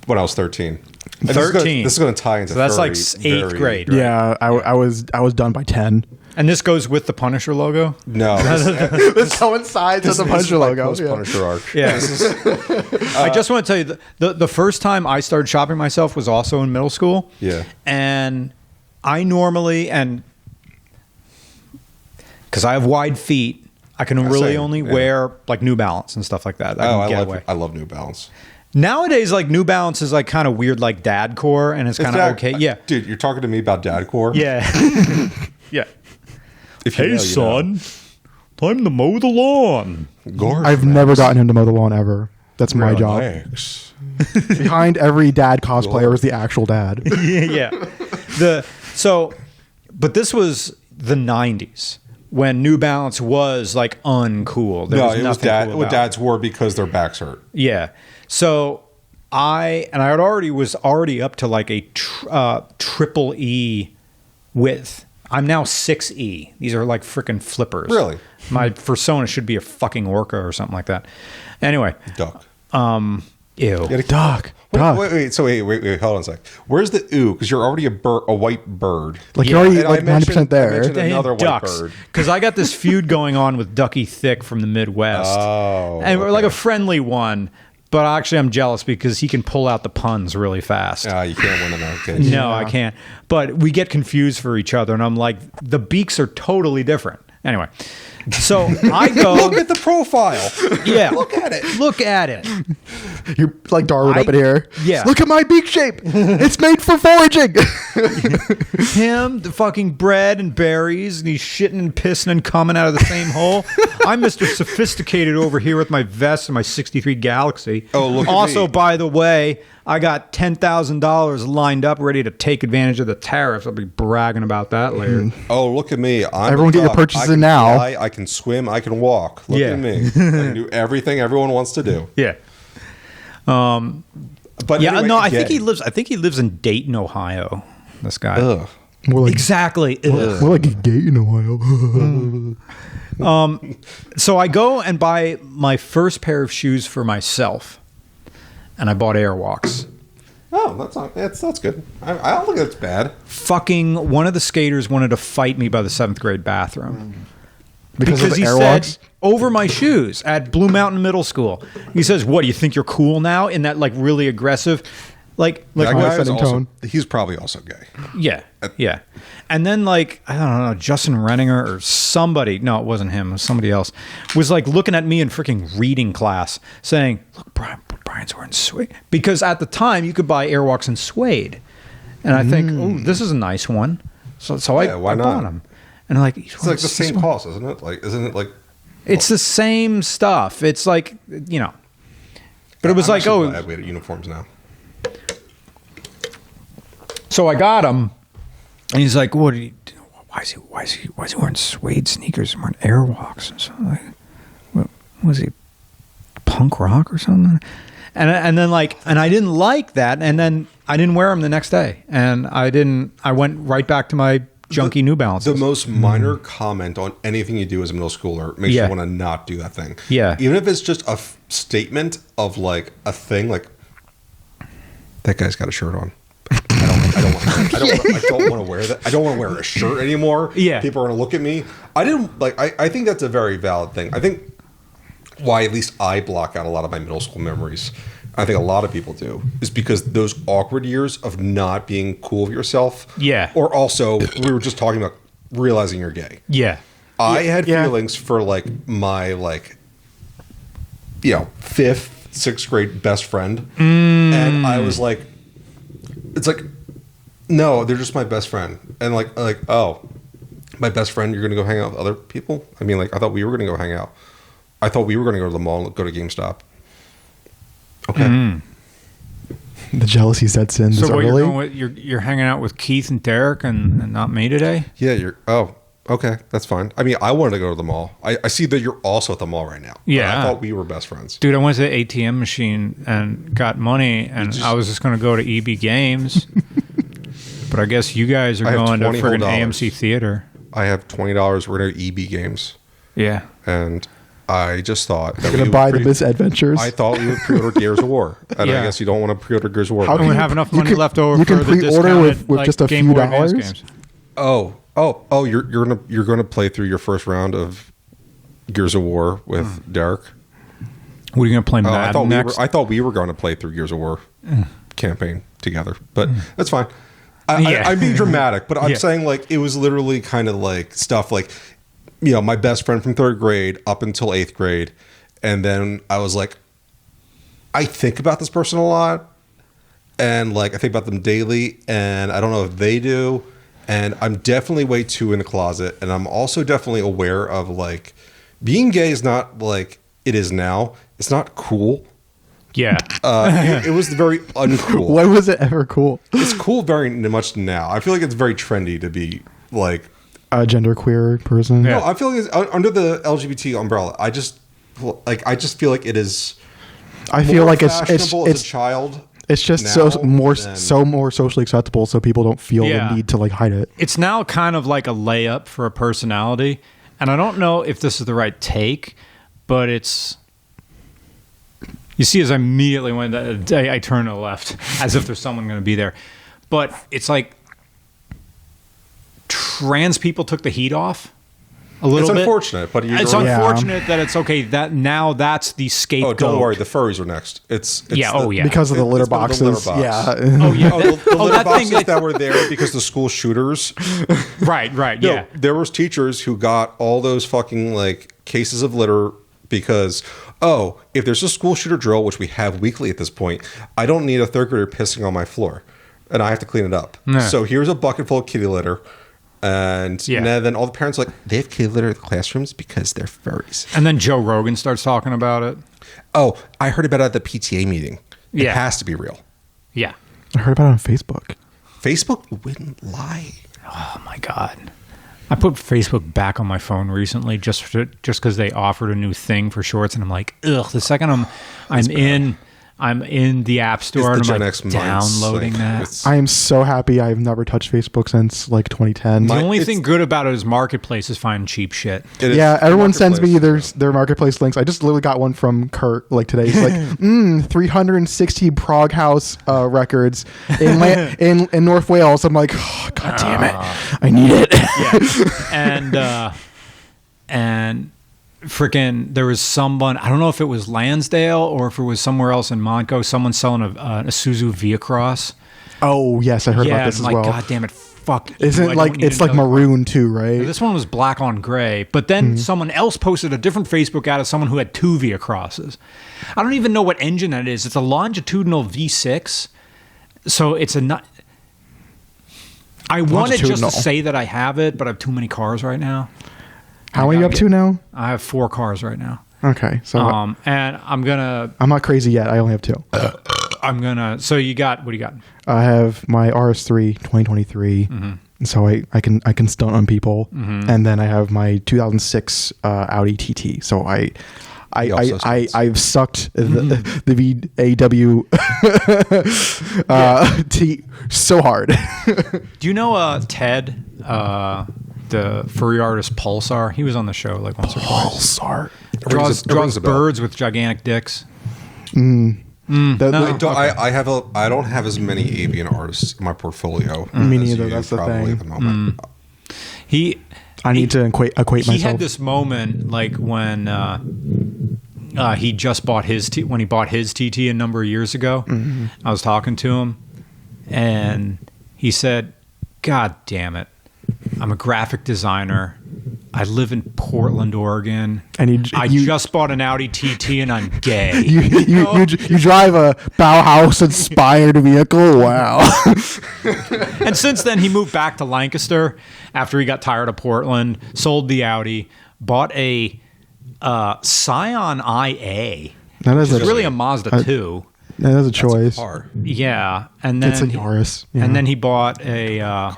when I was 13. 13. This is going to tie into. So that's like 8th grade, right? Yeah, I was done by 10. And this goes with the Punisher logo? No. This coincides with the Punisher logo. Punisher arc. Yeah. I just want to tell you, the first time I started shopping myself was also in middle school. Yeah. And I normally, and because I have wide feet. I can really only wear like New Balance and stuff like that. I love New Balance. Nowadays, like New Balance is like kind of weird, like dad core, and it's kind of okay. Yeah, dude, you're talking to me about dad core. Yeah, yeah. If you Hey, know, you son, know. time to mow the lawn. Gorgeous. I've never gotten him to mow the lawn ever. That's my job. Relax. Behind every dad cosplayer is the actual dad. Yeah. But this was the 90s when New Balance was like uncool. There was it was nothing dad. cool What about dads wore because their backs hurt. Yeah. So I was already up to like a triple E width. I'm now 6E. These are like freaking flippers. Really? My persona should be a fucking orca or something like that. Anyway. Duck. Ew. Duck. Wait, hold on a sec. Where's the ooh? Because you're already a white bird. Like Yeah. you're already And I like 90% mentioned- I there. mentioned They another had white ducks. bird. Because I got this feud going on with Ducky Thick from the Midwest. Oh, And we're like okay. a friendly one. But actually, I'm jealous because he can pull out the puns really fast. You can't win in that case. No, I can't. But we get confused for each other, and I'm like, the beaks are totally different. Anyway, so I go. Look at the profile. Yeah, Look at it. Look at it. You're like Darwin up in here. Yeah. Look at my beak shape. It's made for foraging. Him, the fucking bread and berries, and he's shitting and pissing and coming out of the same hole. I'm Mr. Sophisticated over here with my vest and my 63 Galaxy. Oh, look at Also, me. by the way, I got $10,000 lined up, ready to take advantage of the tariffs. I'll be bragging about that later. Oh, look at me. I'm Everyone a get your duck. purchases I can in now. fly, I can swim. I can walk. Look Yeah. at me. I can do everything everyone wants to do. Yeah. But Yeah, anyway, no, I think gay. he lives in Dayton, Ohio. This guy. Ugh. More like Exactly. Ugh. more like a gay in Ohio. So I go and buy my first pair of shoes for myself, and I bought Airwalks. Oh, that's good. I don't think that's bad. Fucking one of the skaters wanted to fight me by the 7th grade bathroom Because of the he Airwalks? said over my shoes at Blue Mountain Middle School. He says, "What do you think you're cool now?" In that like really aggressive, like That guy is condescending also, tone. he's probably also gay. yeah. And then like I don't know, Justin Renninger or somebody. No, it wasn't him. It was somebody else. Was like looking at me in freaking reading class, saying, "Look, Brian's wearing suede." Because at the time you could buy Airwalks in suede, and I think, "Oh, this is a nice one." So Yeah, why I not? bought them. And like, It's like the same cost, isn't it? Like, isn't it like? It's the same stuff. It's like, you know. But it was I'm like, actually oh. glad we have uniforms now. So I got him, and he's like, "What? Why is he wearing suede sneakers and wearing Airwalks and something? Like, what was he, punk rock or something?" And then like, and I didn't like that, and then I didn't wear them the next day, and I went right back to my junky New Balances. The most minor comment on anything you do as a middle schooler makes Yeah. you want to not do that thing. Yeah. Even if it's just a statement of like a thing, like that guy's got a shirt on. I don't want to wear that. I don't want to wear a shirt anymore. Yeah. People are going to look at me. I think that's a very valid thing. I think why at least I block out a lot of my middle school memories. I think a lot of people do is because those awkward years of not being cool with yourself. Yeah. Or also we were just talking about realizing you're gay. Yeah. I had Yeah. feelings for like my like, 5th, 6th grade best friend, and I was like, it's like, no, they're just my best friend, and like oh, my best friend, you're gonna go hang out with other people? I mean, like I thought we were gonna go hang out. I thought we were gonna go to the mall and go to GameStop. Okay. The jealousy sets in. So this what you're early. going with? You're hanging out with Keith and Derek and not me today? Yeah, okay, that's fine. I mean, I wanted to go to the mall. I see that you're also at the mall right now. But Yeah. I thought we were best friends. Dude, I went to the ATM machine and got money, and I was just going to go to EB Games. But I guess you guys are I have going to $20 friggin' whole AMC Theater. I have $20. We're gonna EB Games, Yeah. and I just thought that You're gonna we buy would the pre- misadventures. I thought we would pre-order Gears of War, and Yeah. I guess you don't want to pre-order Gears of War. How I can don't you- have enough you money can- left over you for can the pre-order discounted, with like, just a Game few Boy Advance dollars? games. Oh! You're gonna play through your first round of Gears of War with Derek. What are you going to play Oh, Madden next? I thought we were going to play through Gears of War campaign together, but that's fine. Yeah. I'm being dramatic, but I'm Yeah. saying like it was literally kind of like stuff like my best friend from 3rd grade up until 8th grade. And then I was like, I think about this person a lot. And like, I think about them daily. And I don't know if they do. And I'm definitely way too in the closet. And I'm also definitely aware of like, being gay is not like it is now. It's not cool. Yeah. It was very uncool. When was it ever cool? It's cool very much now. I feel like it's very trendy to be like A genderqueer person. Yeah. no. I feel like it's under the LGBT umbrella. I just feel like it is. I feel more like fashionable as it's a child. it's just now more than- socially acceptable, so people don't feel Yeah. the need to like hide it. It's now kind of like a layup for a personality. And I don't know if this is the right take, but it's... You see, as I immediately went, I turn to the left, as if there's someone going to be there. But it's like trans people took the heat off a little It's bit. unfortunate, but It's you're- Yeah. unfortunate that it's okay. That now that's the Oh, scapegoat. don't worry. The furries are next. It's Yeah, oh, yeah. Because of the It's litter because of the boxes. litter box. Yeah. Oh yeah. Oh, the Oh, litter that thing. boxes that were there because the school shooters. Right. No, Yeah. there was teachers who got all those fucking like cases of litter because if there's a school shooter drill, which we have weekly at this point, I don't need a 3rd grader pissing on my floor, and I have to clean it up. Nah. So here's a bucket full of kitty litter, and Yeah. then all the parents are like, they have kitty litter in the classrooms because they're furries. And then Joe Rogan starts talking about it. Oh, I heard about it at the PTA meeting. It Yeah. has to be real. Yeah. I heard about it on Facebook. Facebook wouldn't lie. Oh my god. I put Facebook back on my phone recently just because they offered a new thing for shorts, and I'm like, ugh. The second I'm in the app store It's and the I'm Gen like X minds, downloading like, that. it's- I am so happy I've never touched Facebook since like 2010. The My- only it's- thing good about it is Marketplace is finding cheap shit. it is Yeah, everyone sends me marketplace. their marketplace links. I just literally got one from Kurt like today. He's like, 360 Prague House records in North Wales. I'm like, oh, god damn it, I need it. Yeah. And freaking there was someone, I don't know if it was Lansdale or if it was somewhere else in Montco, someone selling a Isuzu Via Cross. Oh yes, I heard about this I'm as like, well. god damn it, fuck. Isn't I it don't like need it's like another car. maroon too, right? This one was black on gray, but then someone else posted a different Facebook ad of someone who had 2 Via Crosses. I don't even know what engine that is. It's a longitudinal V6, so it's a not. I wanted just Longitudinal. to say that I have it, but I have too many cars right now. How many are you up to now? I have 4 cars right now. Okay, so And I'm not crazy yet. I only have 2. gonna. So you got what do you got? I have my RS3 2023, and so I can stunt on people, and then I have my 2006 Audi TT. So also I've sucked the VAW T so hard. Do you know Ted, the furry artist Pulsar? He was on the show like once or twice. Pulsar. Draws rings a bell. birds with gigantic dicks. No. I don't have as many avian artists in my portfolio. Me as neither, you that's the probably thing. At the moment. I need to equate He myself. had this moment like when he just bought when he bought his TT a number of years ago. I was talking to him, and he said, "God damn it, I'm a graphic designer. I live in Portland, Oregon, And I just bought an Audi TT, and I'm gay." you drive a Bauhaus inspired vehicle. Wow. And since then, he moved back to Lancaster after he got tired of Portland, sold the Audi, bought a Scion IA. That is It's really a Mazda 2. That is a choice. Car. Yeah, and then It's a Yaris. Yeah. and then he bought a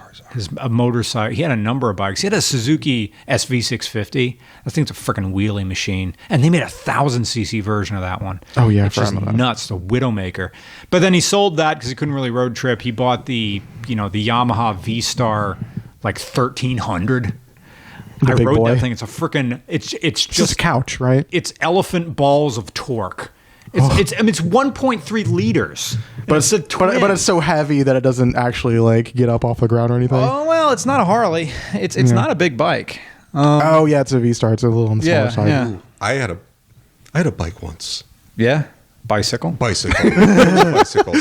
motorcycle. He had a number of bikes. He had a Suzuki SV650. I think it's a freaking wheelie machine, and they made a 1000cc version of that one. Oh, yeah, I it's just forgot about that. nuts. The Widowmaker. But then he sold that because he couldn't really road trip. He bought the Yamaha V-Star like 1300. The I big rode boy. that thing. It's a freaking. It's It's just just a couch, right? it's elephant balls of torque. It's 1.3 liters. But it's a twin. but it's so heavy that it doesn't actually like get up off the ground or anything. Oh well, it's not a Harley. It's not a big bike. Oh yeah, it's a V-Star. It's a little on the smaller Yeah, side. yeah. Ooh, I had a bike once. Yeah, bicycle. Bicycle. Bicycle.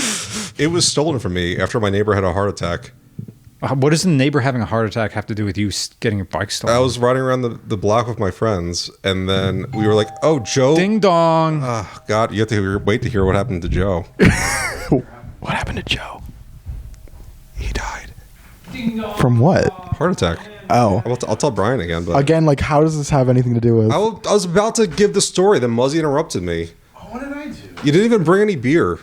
It was stolen from me after my neighbor had a heart attack. What does the neighbor having a heart attack have to do with you getting your bike stolen? I was riding around the block with my friends, and then we were like, "Oh, Joe!" Ding dong. Oh, God, you have to wait to hear what happened to Joe. What happened to Joe? He died. From what? Heart attack. Oh. I'll tell Brian again. But Again, like, how does this have anything to do with? I was about to give the story, then Muzzy interrupted me. What did I do? You didn't even bring any beer.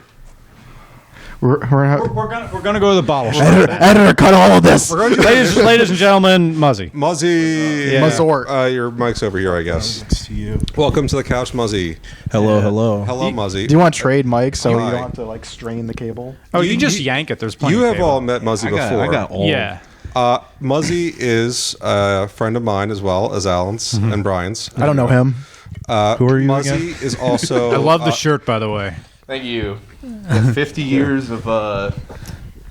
We're We're gonna go to the bottle shop. editor, cut all of this. ladies and gentlemen, Muzzy. Muzzy. Yeah. Mazort. Your mic's over here, I guess. To you. Welcome to the couch, Muzzy. Hello, hello. Hello, Muzzy. Do you want to trade mics so Hi. you don't have to like strain the cable? Oh, you can just yank it. There's plenty. You of have cable. all met Muzzy before. I got old. Yeah. Muzzy is a friend of mine as well as Alan's and Brian's. I don't know him. Who are you Muzzy is also. I love the shirt, by the way. Thank you. 50 years of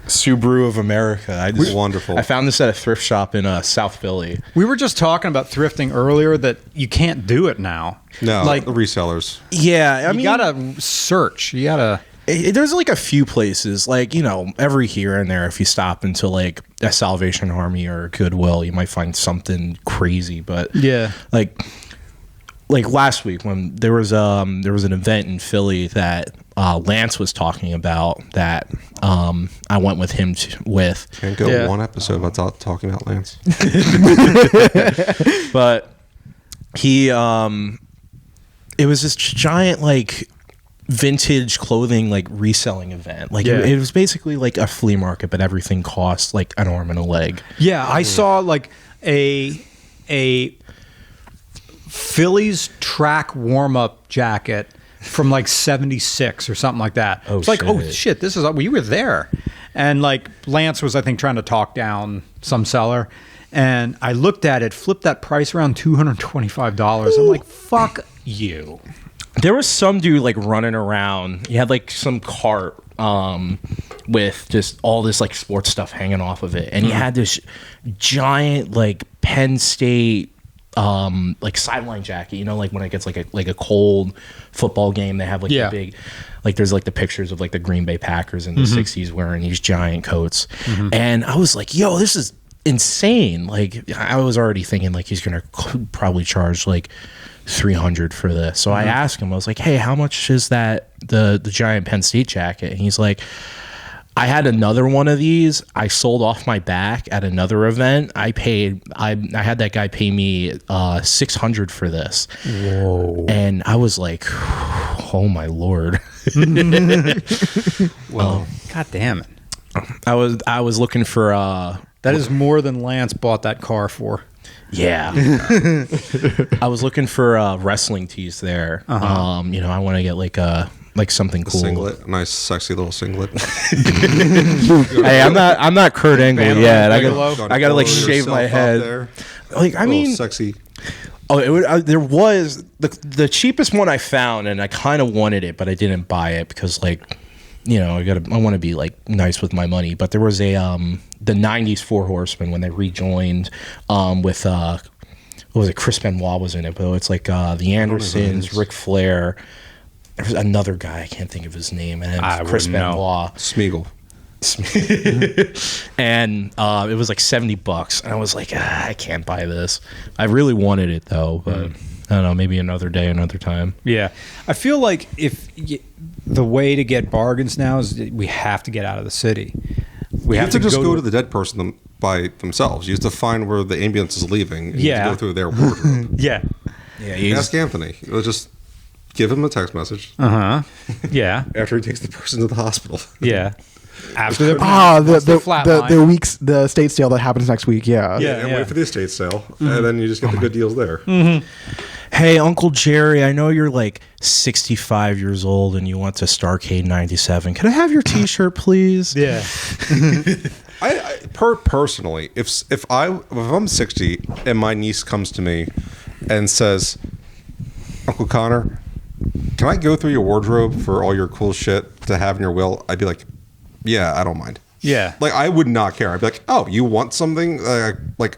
Subaru of America. Wonderful. I found this at a thrift shop in South Philly. We were just talking about thrifting earlier that you can't do it now. No, like the resellers. Yeah, I you gotta search. You gotta. There's like a few places, like, you know, every here and there, if you stop into like a Salvation Army or Goodwill, you might find something crazy. But Yeah. like last week when there was an event in Philly that Lance was talking about that I went with him with. Can't go Yeah. one episode without talking about Lance. But he it was this giant like vintage clothing like reselling event. Like Yeah. it was basically like a flea market, but everything cost like an arm and a leg. Yeah, I saw like a Phillies track warm up jacket from like '76 or something like that. Oh, it's like, oh shit. shit, this is we were there, and like Lance was I think trying to talk down some seller, and I looked at it, flipped that price around $225. I'm like, fuck you. There was some dude like running around. He had like some cart with just all this like sports stuff hanging off of it, and he had this giant like Penn State like sideline jacket. You know, like when it gets like a cold football game, they have like Yeah. the big, like there's like the pictures of like the Green Bay Packers in the '60s wearing these giant coats, and I was like, yo, this is insane. Like I was already thinking like he's gonna probably charge like $300 for this. So I asked him, I was like, hey, how much is that the giant Penn State jacket? And he's like, I had another one of these. I sold off my back at another event. I had that guy pay me $600 for this. Whoa. And I was like, oh my Lord. Well, God damn it. I was looking for That is more than Lance bought that car for. yeah. I was looking for wrestling tees there. You know, I want to get like something cool. singlet, a nice, sexy little singlet. Hey, I'm not Kurt Angle yet. I gotta like shave my head. There. Like I mean, sexy. oh, there was the cheapest one I found, and I kind of wanted it, but I didn't buy it because like, you know, I want to be like nice with my money. But there was a the '90s Four Horsemen when they rejoined with what was it? Chris Benoit was in it, but it's like the Andersons, Ric Flair. There's another guy I can't think of his name, and I Chris wouldn't know. Benoit. Smeagol. And it was like $70, and I was like, I can't buy this. I really wanted it though, but I don't know, maybe another day, another time. Yeah. I feel like the way to get bargains now is that we have to get out of the city. We You have to just go to the dead person by themselves. You have to find where the ambulance is leaving. And you have to go through their wardrobe. Yeah. Yeah, Ask Anthony. It'll just give him a text message Yeah. after he takes the person to the hospital. Yeah. After the the state sale that happens next week. Yeah. And wait for the estate sale, and then you just get the good deals there. Hey, Uncle Jerry, I know you're like 65 years old and you want to Starcade 97. Can I have your T-shirt, please? Yeah. I personally, if I'm 60 and my niece comes to me and says, Uncle Connor, can I go through your wardrobe for all your cool shit to have in your will? I'd be like, yeah, I don't mind. Yeah. Like, I would not care. I'd be like, oh, you want something? Like,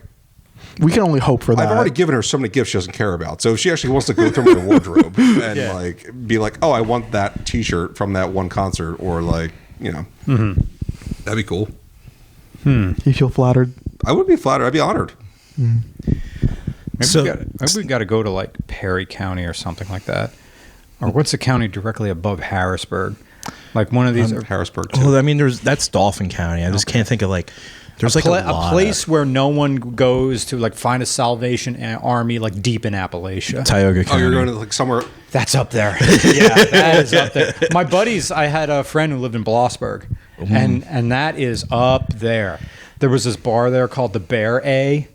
We can only hope for that. I've already given her so many gifts she doesn't care about. So if she actually wants to go through my wardrobe and like be like, oh, I want that T-shirt from that one concert, or like, you know, that'd be cool. You feel flattered? I would be flattered. I'd be honored. Maybe we got to go to like Perry County or something like that. Or what's the county directly above Harrisburg? Like one of these. Harrisburg too. Well, I mean, that's Dauphin County. I just can't think of like. There's like a place where no one goes to like find a Salvation Army like deep in Appalachia. Tioga Oh, County. you're going to like somewhere. That's up there. Yeah, that is up there. My buddies, I had a friend who lived in Blossburg, and that is up there. There was this bar there called the Bear A.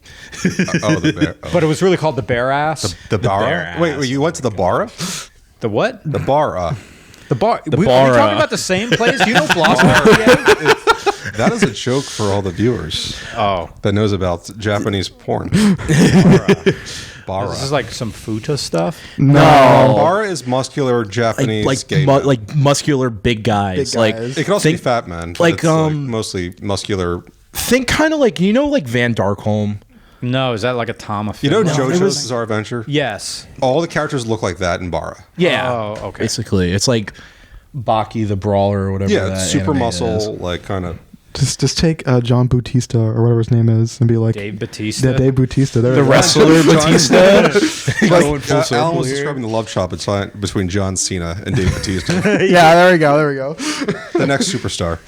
The bear. Oh. But it was really called the Bear Ass. The bar. Bear Wait, you went to the bar? The what? The bar. The bar. Are we bar, talking about the same place? Do you know Blossburg? That is a joke for all the viewers. Oh. That knows about Japanese porn. Bara. This is like some futa stuff. Bara is muscular Japanese gay men. like muscular big guys. Big Like guys. It can also be fat men. But like, it's mostly muscular. think kind of like like Van Darkholm. No, is that like a Tama You film? know JoJo's it was- Bizarre Adventure? Yes. All the characters look like that in Bara. Yeah. Oh, okay. Basically, it's like Baki the Brawler or whatever. Yeah, that it's super anime muscle, is. like kind of. Just take John Bautista or whatever his name is and be like Dave Bautista. Yeah, Dave Bautista. There The we go. wrestler Batista. Going full Alan circle was here. describing the love shot between John Cena and Dave Bautista, Yeah, there we go. There we go. the next superstar.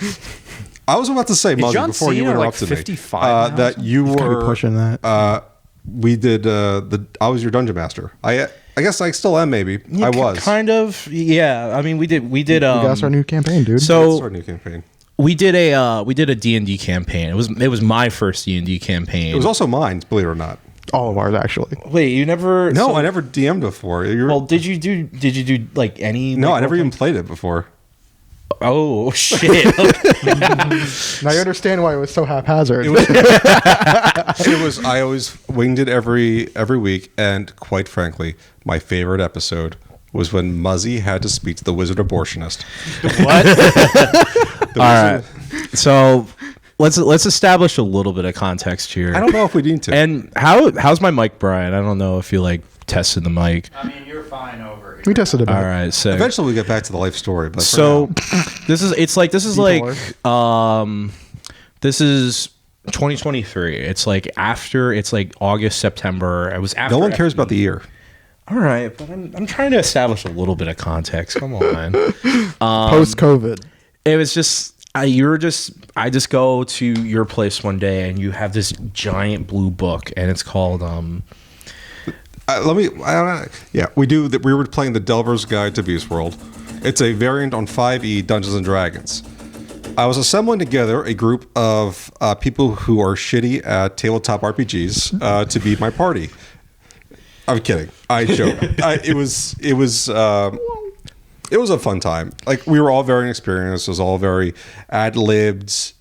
I was about to say, Muzzy, John before you Cena, like, interrupted 55 me, now that you gotta be were pushing that. We did I was your dungeon master. I guess I still am. Maybe I was. kind of. Yeah, I mean, we did. We got our new campaign, dude. Let's So start a new campaign. we did a D&D campaign. It was my first D&D campaign. It was also mine, believe it or not. all of ours actually. Wait, you never? No, so- I never DM'd before. Well, did you do like any? No, like, I never role even played it before. Oh shit! Now you understand why it was so haphazard. It was. I always winged it every week, and quite frankly, my favorite episode was when Muzzy had to speak to the wizard abortionist. All right. So let's establish a little bit of context here. I don't know if we need to. And how's my mic, Brian? I don't know if you like tested the mic. I mean, you're fine over here. we tested it. All right. So Eventually, we get back to the life story. But for so now- this is like this is 2023. It's like after it's like August, September. It was after. no one cares about the year. All right, but I'm trying to establish a little bit of context. Come on. Post COVID. It was just I just go to your place one day and you have this giant blue book and it's called We do. We were playing the Delver's Guide to Beast World. It's a variant on 5e Dungeons and Dragons. I was assembling together a group of people who are shitty at tabletop RPGs to be my party. I'm kidding. I joke. It was a fun time. Like, we were all very inexperienced. It was all very ad-libbed.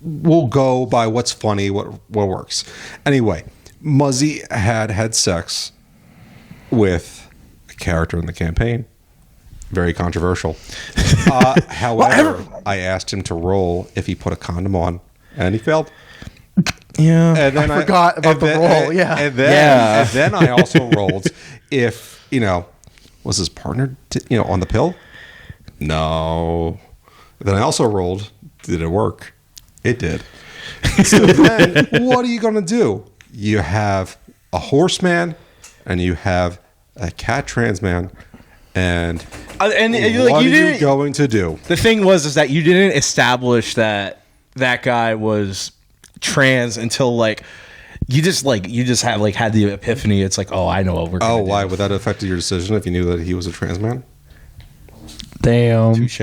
We'll go by what's funny, what works. Anyway, Muzzy had sex with a character in the campaign. Very controversial. However, I asked him to roll if he put a condom on, and he failed. yeah. And then I forgot about the roll, yeah. And then I also rolled if, was his partner, on the pill? No. Then I also rolled, did it work? It did. So then, what are you going to do? You have a horseman and you have a cat trans man. And what are you going to do? The thing is that you didn't establish that guy was trans until like you just had the epiphany. It's like, oh, I know what we're gonna do. Why? Would that have affected your decision if you knew that he was a trans man? Damn. Touche.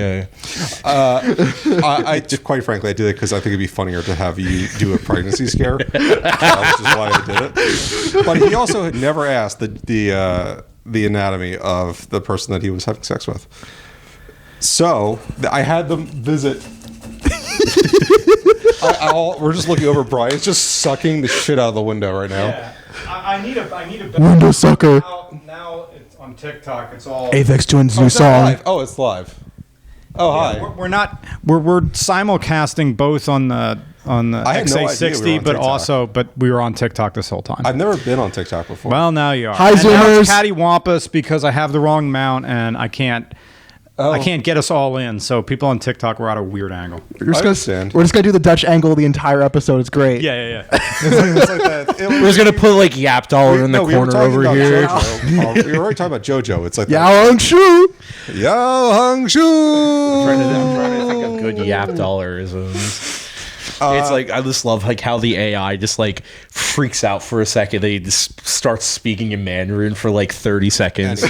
I quite frankly, I did it because I think it'd be funnier to have you do a pregnancy scare, which is why I did it. But he also had never asked the anatomy of the person that he was having sex with. So I had them visit. We're just looking over. Brian's just sucking the shit out of the window right now. Yeah. I need a Window sucker. Now it's on TikTok. It's all. Avex Twins new It's not song. live. Oh, it's live. Oh, hi. We're simulcasting both on the I had no idea we XA60, were on but TikTok. but we were on TikTok this whole time. I've never been on TikTok before. Well, now you are. Hi, And now Zoomers. it's cattywampus because I have the wrong mount and I can't I can't get us all in. So people on TikTok were at a weird angle. We're just, understand. we're just gonna do the Dutch angle the entire episode. It's great. Yeah. It's like that. We're just gonna put like Yap Dollar in the we were corner talking over about here. JoJo. We were already talking about JoJo. It's like Yao Hung Shu. Yo Hung Shu. I'm trying to think of good Yap Dollarisms. It's like I just love like how the AI just like freaks out for a second. They just start speaking in Mandarin for like 30 seconds.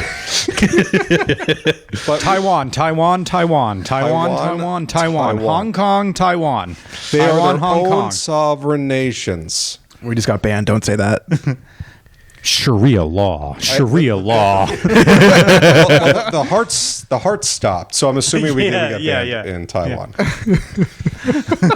But Taiwan, Hong Kong, Taiwan. they Taiwan, are their Hong own Kong. sovereign nations. We just got banned. Don't say that. Sharia law. The hearts stopped. So I'm assuming we didn't get banned in Taiwan.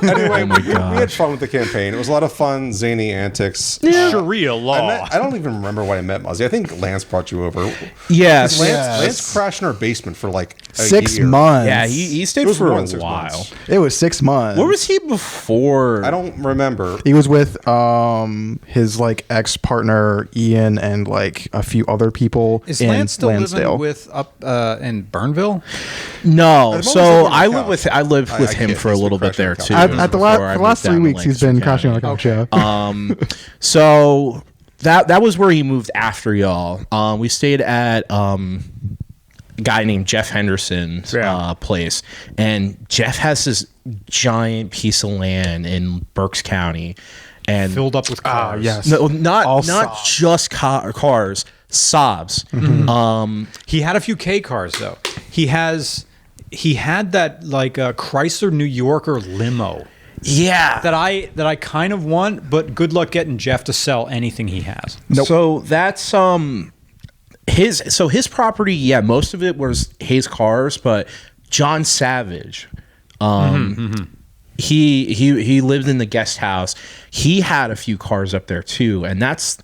Anyway, we had fun with the campaign. It was a lot of fun, zany antics. Sharia law. I don't even remember when I met Muzzy. I think Lance brought you over. Yes. Lance crashed in our basement for like a 6 year. months. Yeah, he stayed It was for more a than 6 while. months. It was 6 months. Where was he before? I don't remember. He was with his like ex partner Ian and like a few other people Is in Lance still Lansdale. living with up in Burnville? No, I've so always I lived lived on the with couch. him I for a kid, little he's bit there been too. crashing At the before I last moved 3 down to weeks, he's been Lancaster crashing on the County. couch. Yeah. So that was where he moved after y'all. We stayed at a guy named Jeff Henderson's place, and Jeff has this giant piece of land in Berks County, and Filled up with cars. yes. no, not All not Saab. just cars, Saabs. He had a few K cars though. He had that like Chrysler New Yorker limo Yeah, that I kind of want, but good luck getting Jeff to sell anything he has. So that's his property. Yeah, most of it was his cars, but John Savage, he lived in the guest house. He had a few cars up there too, and that's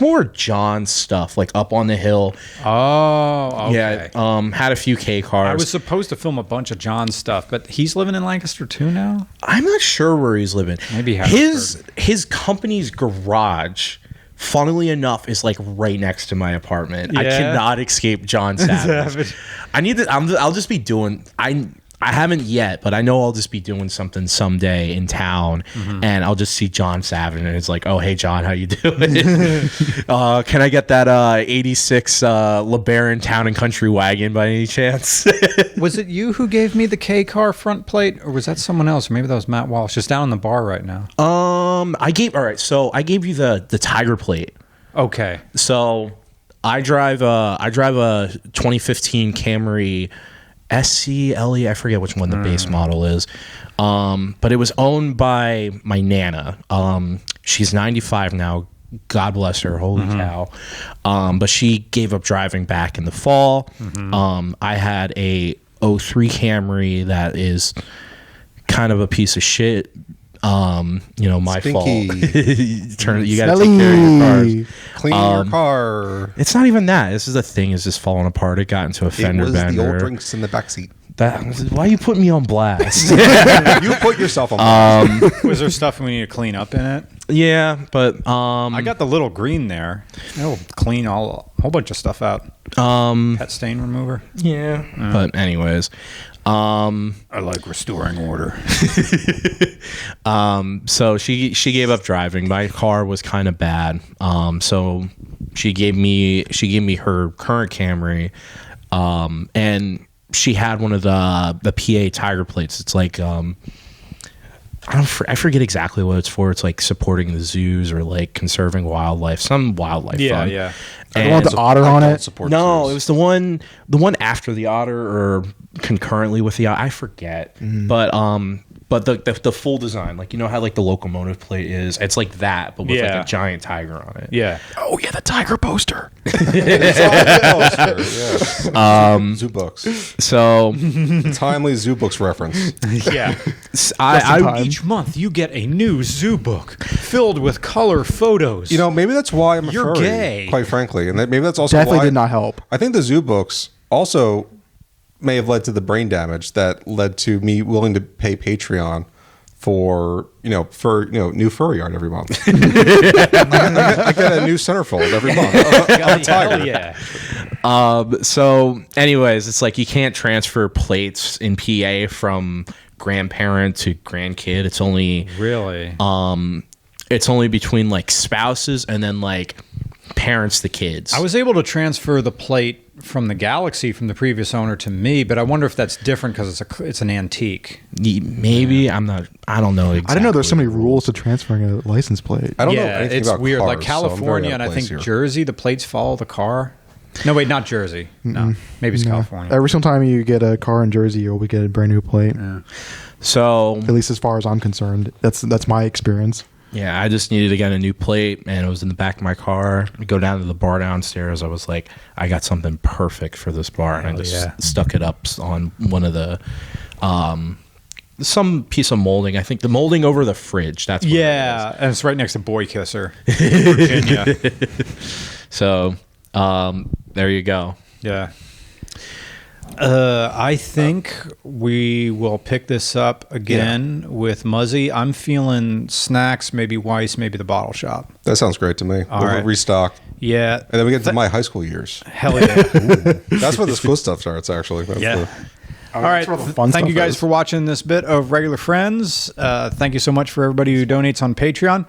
more John's stuff, like up on the hill. Oh, okay. Yeah, had a few K cars. I was supposed to film a bunch of John's stuff, but he's living in Lancaster too now. I'm not sure where he's living. Maybe his company's garage, funnily enough, is like right next to my apartment. I Yeah. cannot escape John Savage. I need to. I'll just be doing. I haven't yet, but I know I'll just be doing something someday in town, and I'll just see John Savage, and it's like, oh, hey, John, how you doing? Can I get that 86 LeBaron Town and Country wagon by any chance? Was it you who gave me the K car front plate, or was that someone else? Or maybe that was Matt Walsh, just down in the bar right now. I gave you the Tiger plate. Okay. So I drive a 2015 Camry SCLE. I forget which one the base model is, but it was owned by my Nana. She's 95 now. God bless her. Holy cow! But she gave up driving back in the fall. I had a 03 Camry that is kind of a piece of shit. My Stinky. fault. You got to take care of your cars. Clean your car. It's not even that. This is the thing. Is just falling apart. It got into a It fender was bender. the old drinks in the backseat. Why you put me on blast? You put yourself on. Was there stuff we need to clean up in it? Yeah, but I got the little green there. It'll clean a whole bunch of stuff out. Pet stain remover. yeah. But anyways, I like restoring order. so she gave up driving. My car was kind of bad. So she gave me her current Camry, and she had one of the PA Tiger plates. It's like I forget exactly what it's for. It's like supporting the zoos or like conserving wildlife, some wildlife. fund. Yeah. The one with the otter on it. No, it was the one after the otter or concurrently with the otter. I forget, but the full design, like you know how like the locomotive plate is, it's like that, but with like a giant tiger on it. Yeah. Oh yeah, the tiger poster. Zoo books. So Timely Zoo books reference. Yeah. I Each month you get a new zoo book filled with color photos. You know, maybe that's why I'm a You're furry, gay. quite frankly, and maybe that's also Definitely why did not help. I think the zoo books also may have led to the brain damage that led to me willing to pay Patreon for new furry art every month. I get a new centerfold every month. I'm tired. Yeah. So, anyways, it's like you can't transfer plates in PA from grandparent to grandkid. It's only Really? it's only between like spouses and then like parents to kids. I was able to transfer the plate from the Galaxy from the previous owner to me, but I wonder if that's different because it's an antique. Maybe I don't know. Exactly. I didn't know there's so many rules to transferring a license plate. I don't know Yeah, anything it's about weird. cars, Like so I'm very California out and of I place think here. Jersey, the plates follow the car. No, wait, not Jersey. No, maybe it's No. California. Every single time you get a car in Jersey, you'll get a brand new plate. So At least as far as I'm concerned, that's my experience. yeah, I just needed to get a new plate, and it was in the back of my car. I go down to the bar downstairs. I was like, I got something perfect for this bar, and I just stuck it up on one of the some piece of molding. I think the molding over the fridge. That's what it Yeah, and it's right next to Boy Kisser, Virginia. is. So there you go. Yeah. I think we will pick this up again with Muzzy. I'm feeling snacks, maybe Weiss, maybe the bottle shop. That sounds great to me. We'll right. restock. Yeah. And then we get to my high school years. Hell yeah. That's where the school stuff starts, actually. That's Yeah. the- All right. where the fun Thank you stuff guys is. for watching this bit of Regular Friends. Thank you so much for everybody who donates on Patreon.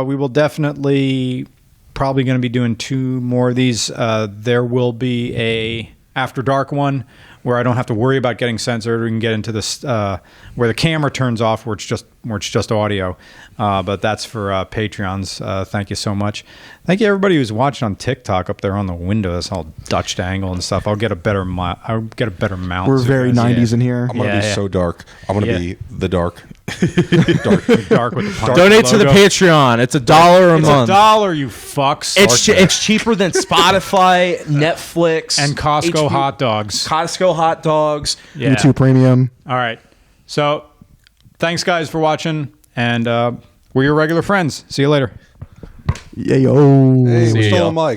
We will definitely probably going to be doing 2 more of these. There will be a After Dark one where I don't have to worry about getting censored. We can get into this where the camera turns off, where it's just audio. But that's for Patreons. Thank you so much. Thank you everybody who's watching on TikTok up there on the window. That's all Dutch angle and stuff. I'll get a better mount. We're so very you guys- 90s in here. I'm going to Yeah, be yeah. so dark. I'm going to Yeah. be the dark. Dark with the punch Donate to the logo. Patreon. It's $1 a It's month. $1, you fucks. It's cheaper than Spotify, Netflix, And Costco HBO hot dogs. Costco hot dogs. Yeah. YouTube Premium. All right. So, thanks guys for watching, and we're your regular friends. See you later. Yeah, yo. Hey, See we're still y'all. on mic.